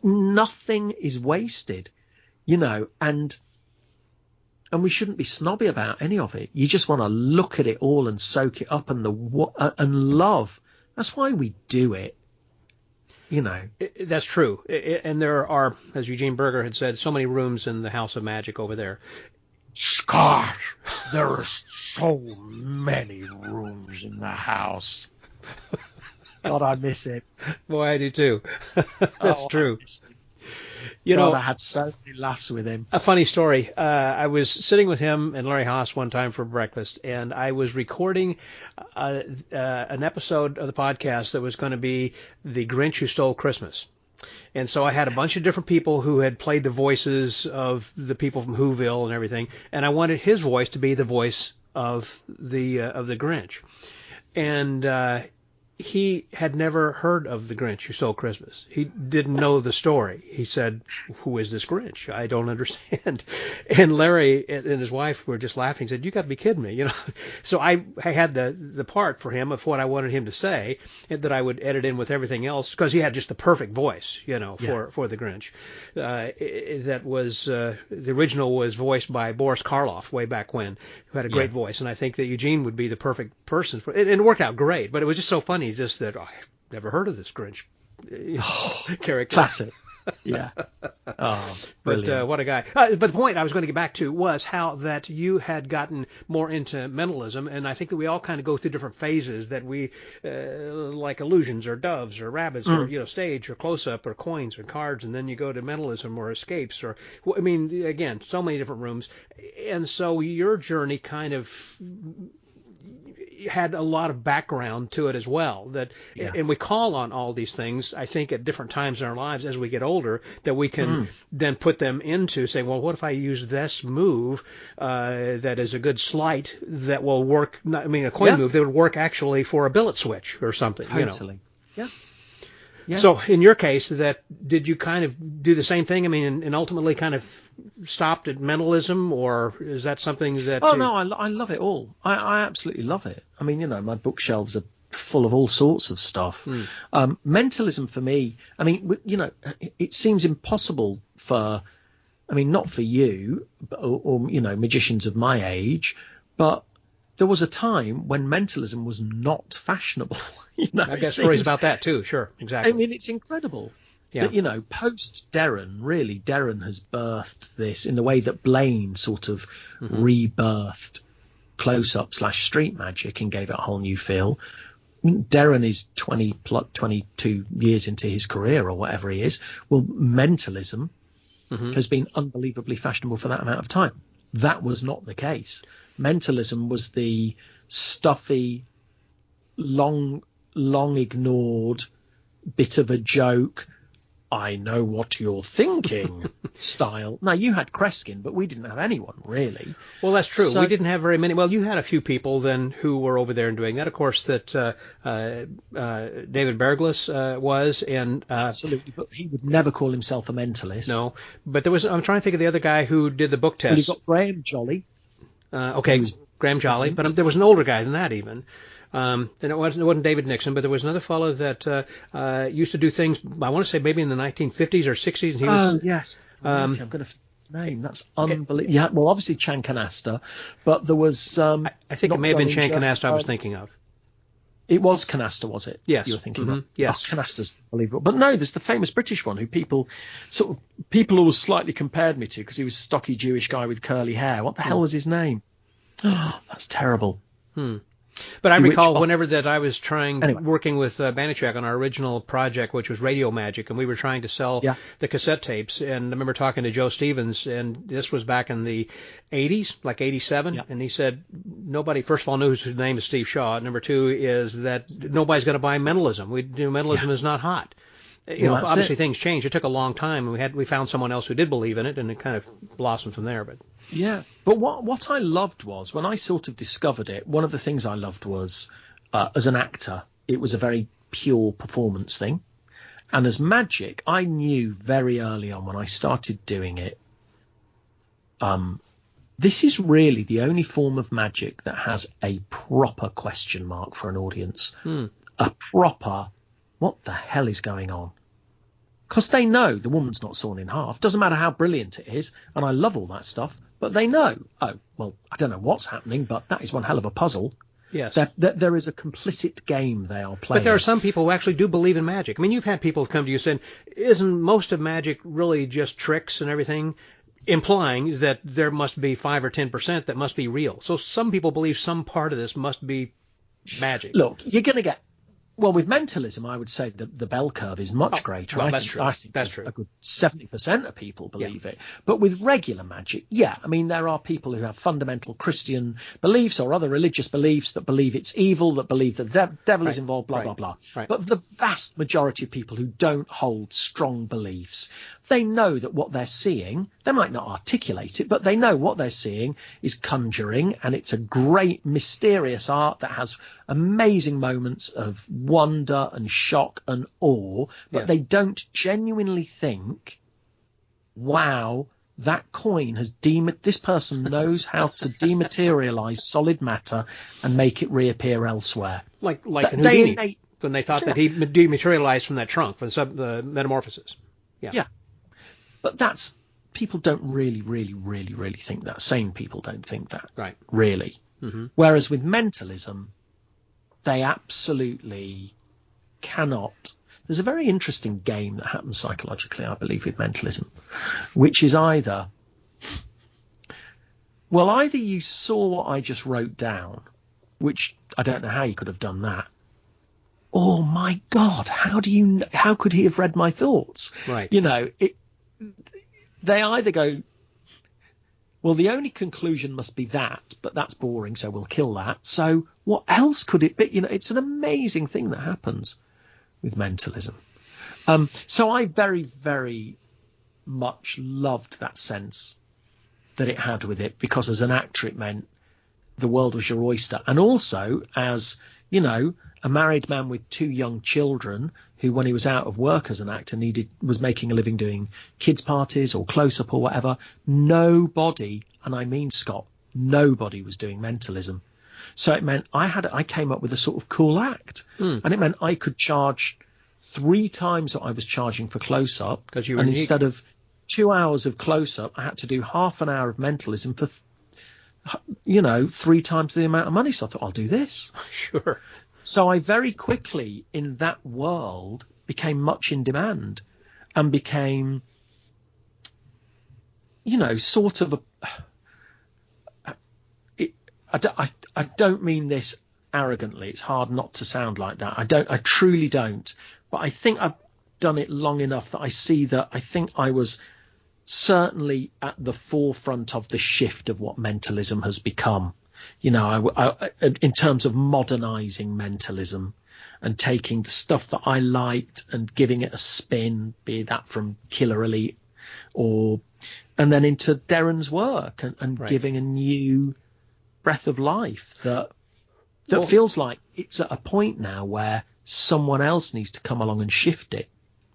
Nothing is wasted, and we shouldn't be snobby about any of it. You just want to look at it all and soak it up and love. That's why we do it. That's true. And there are, as Eugene Berger had said, so many rooms in the House of Magic over there. Scott, there are so many rooms in the house. God, I miss it. Boy, I do too. That's true. I had so many laughs with him. A funny story. I was sitting with him and Larry Haas one time for breakfast, and I was recording an episode of the podcast that was going to be The Grinch Who Stole Christmas. And so I had a bunch of different people who had played the voices of the people from Whoville and everything, and I wanted his voice to be the voice of the Grinch. And he had never heard of The Grinch Who Stole Christmas. He didn't know the story. He said, "Who is this Grinch? I don't understand." And Larry and his wife were just laughing. He said, "You got to be kidding me." So I had the part for him of what I wanted him to say, and that I would edit in with everything else, because he had just the perfect voice, for the Grinch. That was the original was voiced by Boris Karloff way back when, who had a great voice. And I think that Eugene would be the perfect person for it. And it worked out great, but it was just so funny. Just that I've never heard of this Grinch character. Classic. Yeah. Oh, but what a guy. But the point I was going to get back to was how that you had gotten more into mentalism, and I think that we all kind of go through different phases that we like illusions or doves or rabbits or stage or close-up or coins or cards, and then you go to mentalism or escapes or again, so many different rooms. And so your journey kind of had a lot of background to it as well, and we call on all these things, I think, at different times in our lives as we get older, that we can then put them into, say, well, what if I use this move that is a good sleight that will work, a coin move that would work actually for a billet switch or something. Totally. Yeah. Yeah. So in your case, did you kind of do the same thing? And ultimately kind of stopped at mentalism, or is that something that? Oh no, I love it all. I absolutely love it. My bookshelves are full of all sorts of stuff. Mentalism for me, it seems impossible for, not for you or magicians of my age, but there was a time when mentalism was not fashionable. I've got stories about that too. Sure, exactly. It's incredible. Yeah. That, post Derren, really, Derren has birthed this in the way that Blaine sort of rebirthed close-up / street magic and gave it a whole new feel. Derren is 22 years into his career or whatever he is. Well, mentalism has been unbelievably fashionable for that amount of time. That was not the case. Mentalism was the stuffy, long ignored, bit of a joke, I know what you're thinking style. Now, you had Kreskin, but we didn't have anyone, really. Well, that's true. We didn't have very many. Well, you had a few people then who were over there and doing that. Of course, that David Berglas was. And absolutely, but he would never call himself a mentalist. No, but there was, I'm trying to think of the other guy who did the book test. Well, you've got Graham Jolly. Graham Jolly, but there was an older guy than that even. And it wasn't David Nixon, but there was another fellow that used to do things, I want to say maybe in the 1950s or 60s. And he was, yes. I'm going to name. That's unbelievable. Yeah, well, obviously Chan Canasta, but there was... I think it may have been Chan Canasta I was thinking of. It was Canasta, was it? Yes. You were thinking of? Yes. Oh, Canasta's unbelievable. But no, there's the famous British one who people always slightly compared me to because he was a stocky Jewish guy with curly hair. What the hell was his name? Oh, that's terrible. But I recall whenever that I was working with Banachek on our original project, which was Radio Magic, and we were trying to sell the cassette tapes. And I remember talking to Joe Stevens, and this was back in the 80s, like 87. And he said, nobody, first of all, knows his name is Steve Shaw. Number two is that nobody's going to buy mentalism. Mentalism is not hot. Obviously things changed. It took a long time. We found someone else who did believe in it, and it kind of blossomed from there. But what I loved was when I sort of discovered it. One of the things I loved was as an actor, it was a very pure performance thing, and as magic, I knew very early on when I started doing it. This is really the only form of magic that has a proper question mark for an audience. A proper, what the hell is going on? because they know the woman's not sawn in half. Doesn't matter how brilliant it is, and I love all that stuff, but they know, oh, well, I don't know what's happening, but that is one hell of a puzzle. Yes. There is a complicit game they are playing. But there are some people who actually do believe in magic. I mean, you've had people come to you saying, isn't most of magic really just tricks and everything, implying that there must be 5 or 10% that must be real. So some people believe some part of this must be magic. Look, you're going to get... Well, with mentalism, I would say that the bell curve is much greater. Well, that's true. I think That's true. A good 70% of people believe it. But with regular magic, I mean, there are people who have fundamental Christian beliefs or other religious beliefs that believe it's evil, that believe the devil is involved, blah, blah, blah. Right. But the vast majority of people who don't hold strong beliefs, they know that what they're seeing, they might not articulate it, but they know what they're seeing is conjuring, and it's a great mysterious art that has amazing moments of wonder and shock and awe, but they don't genuinely think, wow, that coin has this person knows how to dematerialize solid matter and make it reappear elsewhere. Like in Houdini, when they thought that he dematerialized from that trunk, from the metamorphosis. Yeah. But people don't really think that. Sane people don't think that. Right. Really. Mm-hmm. Whereas with mentalism, they absolutely cannot. There's a very interesting game that happens psychologically, I believe, with mentalism, which is either you saw what I just wrote down, which I don't know how you could have done that. Oh my God, how could he have read my thoughts? Right. They either go, well, the only conclusion must be that, but that's boring, so we'll kill that. So what else could it be? It's an amazing thing that happens with mentalism. So I very, very much loved that sense that it had with it, because as an actor, it meant the world was your oyster. And also as, a married man with 2 young children who, when he was out of work as an actor, was making a living doing kids' parties or close-up or whatever, nobody, and I mean, Scott, nobody was doing mentalism. So it meant I came up with a sort of cool act. And it meant I could charge 3 times what I was charging for close-up. And unique. Instead of 2 hours of close-up, I had to do half an hour of mentalism for 3 times the amount of money. So I thought, I'll do this. Sure. So I very quickly, in that world, became much in demand and became, sort of I don't mean this arrogantly. It's hard not to sound like that. I truly don't. But I think I've done it long enough that I see that I think I was certainly at the forefront of the shift of what mentalism has become. I in terms of modernizing mentalism and taking the stuff that I liked and giving it a spin, be that from Killer Elite and then into Derren's work and right. giving a new breath of life that feels like it's at a point now where someone else needs to come along and shift it.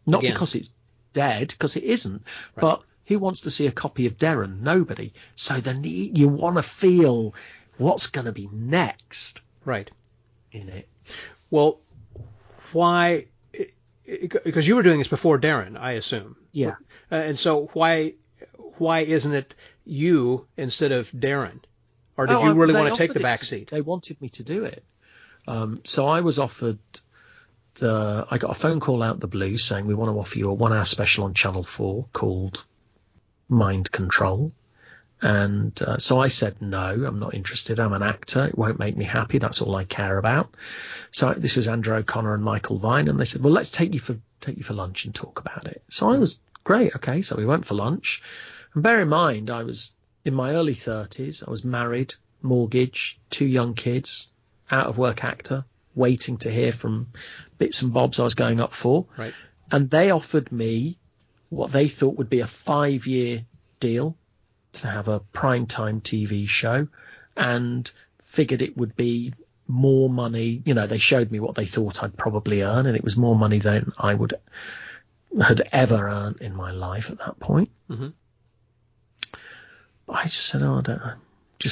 Not Again. Because it's dead, because it isn't, right. but who wants to see a copy of Derren? Nobody. So you want to feel what's going to be next, right, in it. Well, why? Because you were doing this before Derren, I assume. Yeah. And so why isn't it you instead of Derren? Or did you really want to take the back seat? They wanted me to do it. So I was offered I got a phone call out the blue saying, we want to offer you a 1-hour special on Channel 4 called Mind Control. And so I said, no, I'm not interested. I'm an actor. It won't make me happy. That's all I care about. So this was Andrew O'Connor and Michael Vine. And they said, well, let's take you for lunch and talk about it. So I was great. Okay. So we went for lunch. And bear in mind, I was in my early 30s. I was married, mortgage, 2 young kids, out of work actor, waiting to hear from bits and bobs I was going up for. Right. And they offered me what they thought would be a 5-year deal to have a primetime TV show, and figured it would be more money. They showed me what they thought I'd probably earn, and it was more money than I had ever earned in my life at that point. Mm-hmm. But I just said, I don't know.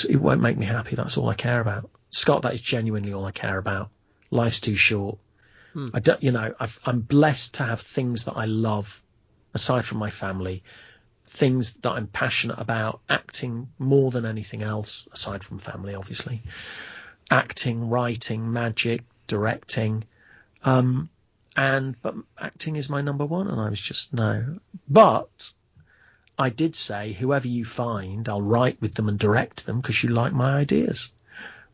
It won't make me happy. That's all I care about. Scott, that is genuinely all I care about. Life's too short. I don't, I'm blessed to have things that I love aside from my family, things that I'm passionate about, acting more than anything else, aside from family, obviously, acting, writing, magic, directing, but acting is my number one. And I was just, no. But I did say, whoever you find, I'll write with them and direct them because you like my ideas.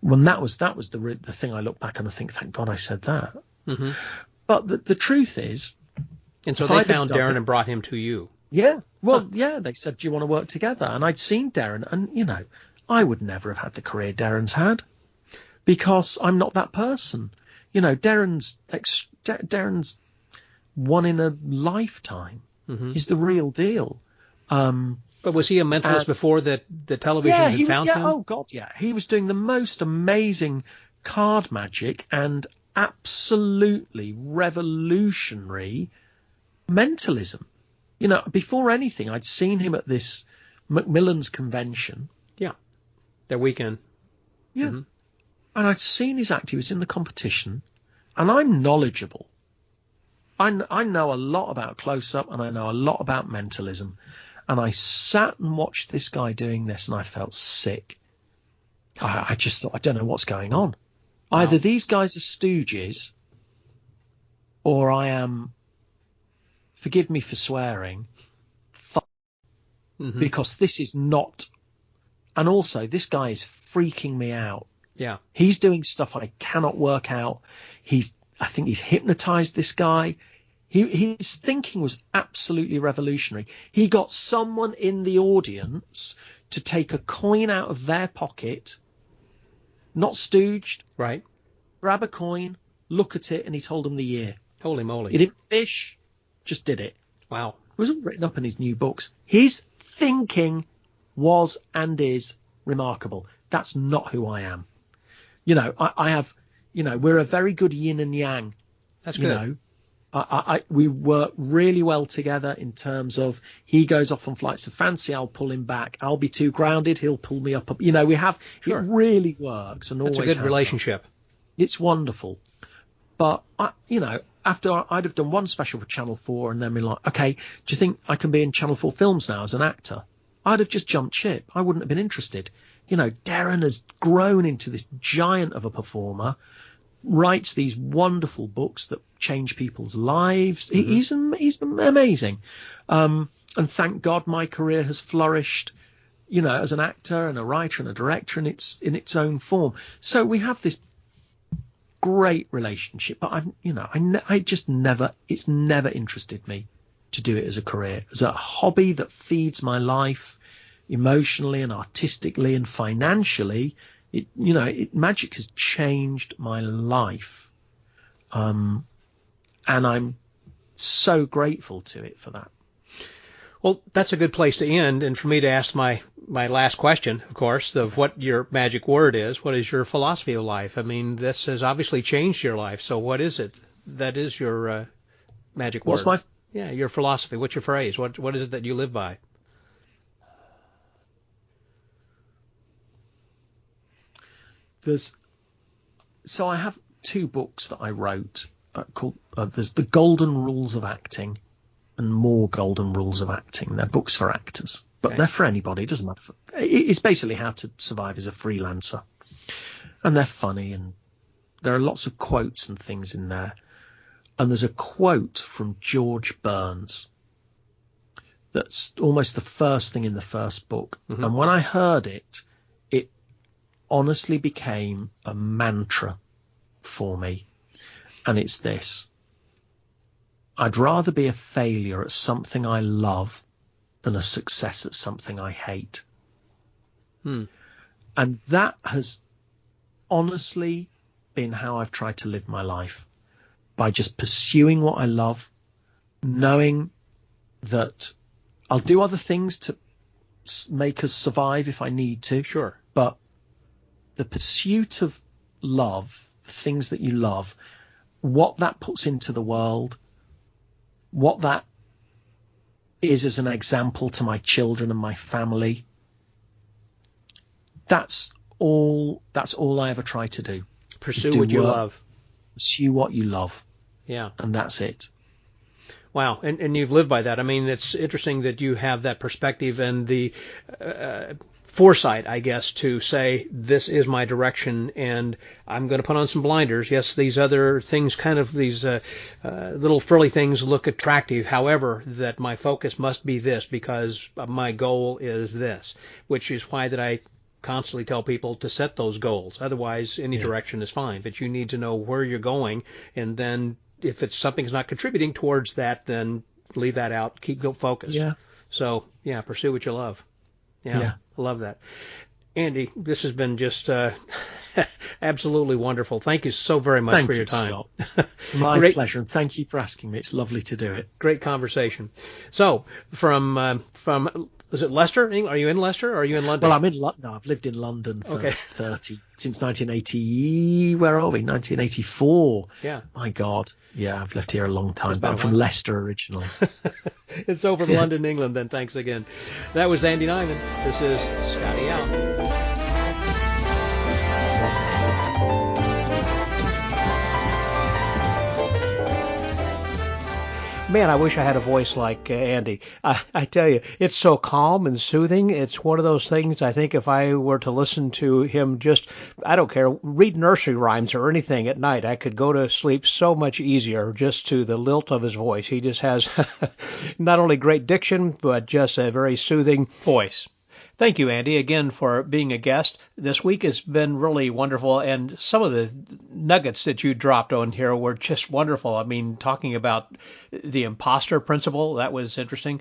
Well, that was the thing. I look back and I think, thank God I said that. Mm-hmm. But the truth is, and so they found Derren and brought him to you. Yeah. Well, yeah. They said, do you want to work together? And I'd seen Derren, and I would never have had the career Derren's had because I'm not that person. Derren's one in a lifetime. Mm-hmm. He's the real deal. But was he a mentalist before the television had found him? Oh God, yeah. He was doing the most amazing card magic and absolutely revolutionary mentalism. Before anything, I'd seen him at this Macmillan's convention. Yeah, their weekend. Yeah, mm-hmm. And I'd seen his act. He was in the competition, and I'm knowledgeable. I know a lot about close-up, and I know a lot about mentalism. And I sat and watched this guy doing this, and I felt sick. I just thought, I don't know what's going on. Wow. Either these guys are stooges, or I am, forgive me for swearing, mm-hmm. because this is not. And also, this guy is freaking me out. Yeah, he's doing stuff I cannot work out. I think he's hypnotized this guy. His thinking was absolutely revolutionary. He got someone in the audience to take a coin out of their pocket, not stooged, right? Grab a coin, look at it, and he told them the year. Holy moly. He didn't fish, just did it. Wow. It was all written up in his new books. His thinking was and is remarkable. That's not who I am. I have, we're a very good yin and yang. That's good. We work really well together in terms of he goes off on flights of fancy, I'll pull him back. I'll be too grounded, he'll pull me up. We have, sure. It really works and that's always has. It's a good relationship. Done. It's wonderful. But, after I'd have done one special for Channel 4 and then been like, okay, do you think I can be in Channel 4 films now as an actor? I'd have just jumped ship. I wouldn't have been interested. Derren has grown into this giant of a performer, writes these wonderful books that change people's lives. Mm-hmm. He's amazing. And thank God my career has flourished, as an actor and a writer and a director in its own form. So we have this great relationship, but I just never, it's never interested me to do it as a career, as a hobby that feeds my life emotionally and artistically and financially. Magic has changed my life. And I'm so grateful to it for that. Well, that's a good place to end. And for me to ask my last question, of course, of what your magic word is. What is your philosophy of life? I mean, this has obviously changed your life. So what is it that is your magic word? What's your philosophy? What's your phrase? What is it that you live by? So I have two books that I wrote called there's The Golden Rules of Acting and More Golden Rules of Acting. They're books for actors, but they're for anybody. It doesn't matter. It's basically how to survive as a freelancer, and they're funny, and there are lots of quotes and things in there. And there's a quote from George Burns that's almost the first thing in the first book. Mm-hmm. And when I heard it, it honestly became a mantra for me. And it's this: I'd rather be a failure at something I love than a success at something I hate. And that has honestly been how I've tried to live my life, by just pursuing what I love, knowing that I'll do other things to make us survive if I need to. Sure. But the pursuit of love, the things that you love, what that puts into the world, what that is as an example to my children and my family, that's all I ever try to do. Pursue what you love. Pursue what you love. Yeah. And that's it. Wow, and you've lived by that. I mean, it's interesting that you have that perspective and the foresight, I guess, to say this is my direction and I'm going to put on some blinders. Yes, these other things, kind of these little frilly things look attractive. However, that my focus must be this because my goal is this, which is why that I constantly tell people to set those goals. Otherwise, any direction is fine, but you need to know where you're going, and then if it's something's not contributing towards that, then leave that out. Keep focused. Yeah. So, pursue what you love. Yeah. I love that. Andy, this has been just absolutely wonderful. Thank you so very much for your time. Scott. My pleasure, and thank you for asking me. It's lovely to do it. Great conversation. So, from is it Leicester? Are you in Leicester or are you in London? Well, I'm in London. No, I've lived in London for since 1980. Where are we? 1984. Yeah. My God. Yeah, I've lived here a long time. But I'm from Leicester originally. It's so from London, England. Then thanks again. That was Andy Nyman. This is Scotty out. Man, I wish I had a voice like Andy. I tell you, it's so calm and soothing. It's one of those things, I think if I were to listen to him just, I don't care, read nursery rhymes or anything at night, I could go to sleep so much easier just to the lilt of his voice. He just has not only great diction, but just a very soothing voice. Thank you, Andy, again for being a guest. This week has been really wonderful, and some of the nuggets that you dropped on here were just wonderful. I mean, talking about the imposter principle, that was interesting.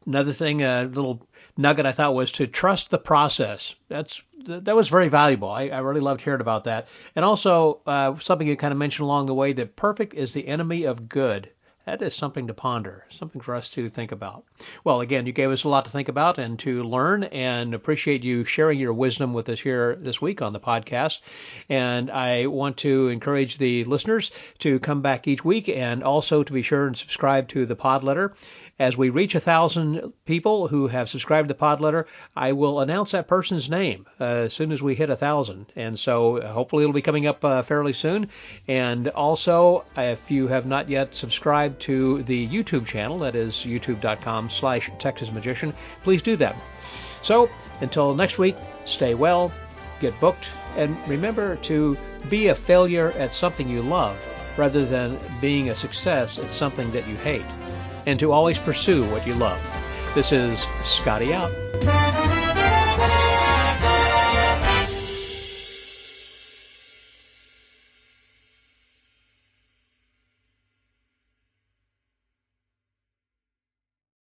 Another thing, a little nugget I thought was to trust the process. That was very valuable. I really loved hearing about that. And also something you kind of mentioned along the way, that perfect is the enemy of good. That is something to ponder, something for us to think about. Well, again, you gave us a lot to think about and to learn, and appreciate you sharing your wisdom with us here this week on the podcast. And I want to encourage the listeners to come back each week, and also to be sure and subscribe to the pod letter. As we reach 1,000 people who have subscribed to the pod letter, I will announce that person's name as soon as we hit 1,000. And so hopefully it'll be coming up fairly soon. And also, if you have not yet subscribed to the YouTube channel, that is youtube.com/TexasMagician, please do that. So until next week, stay well, get booked, and remember to be a failure at something you love rather than being a success at something that you hate. And to always pursue what you love. This is Scotty out.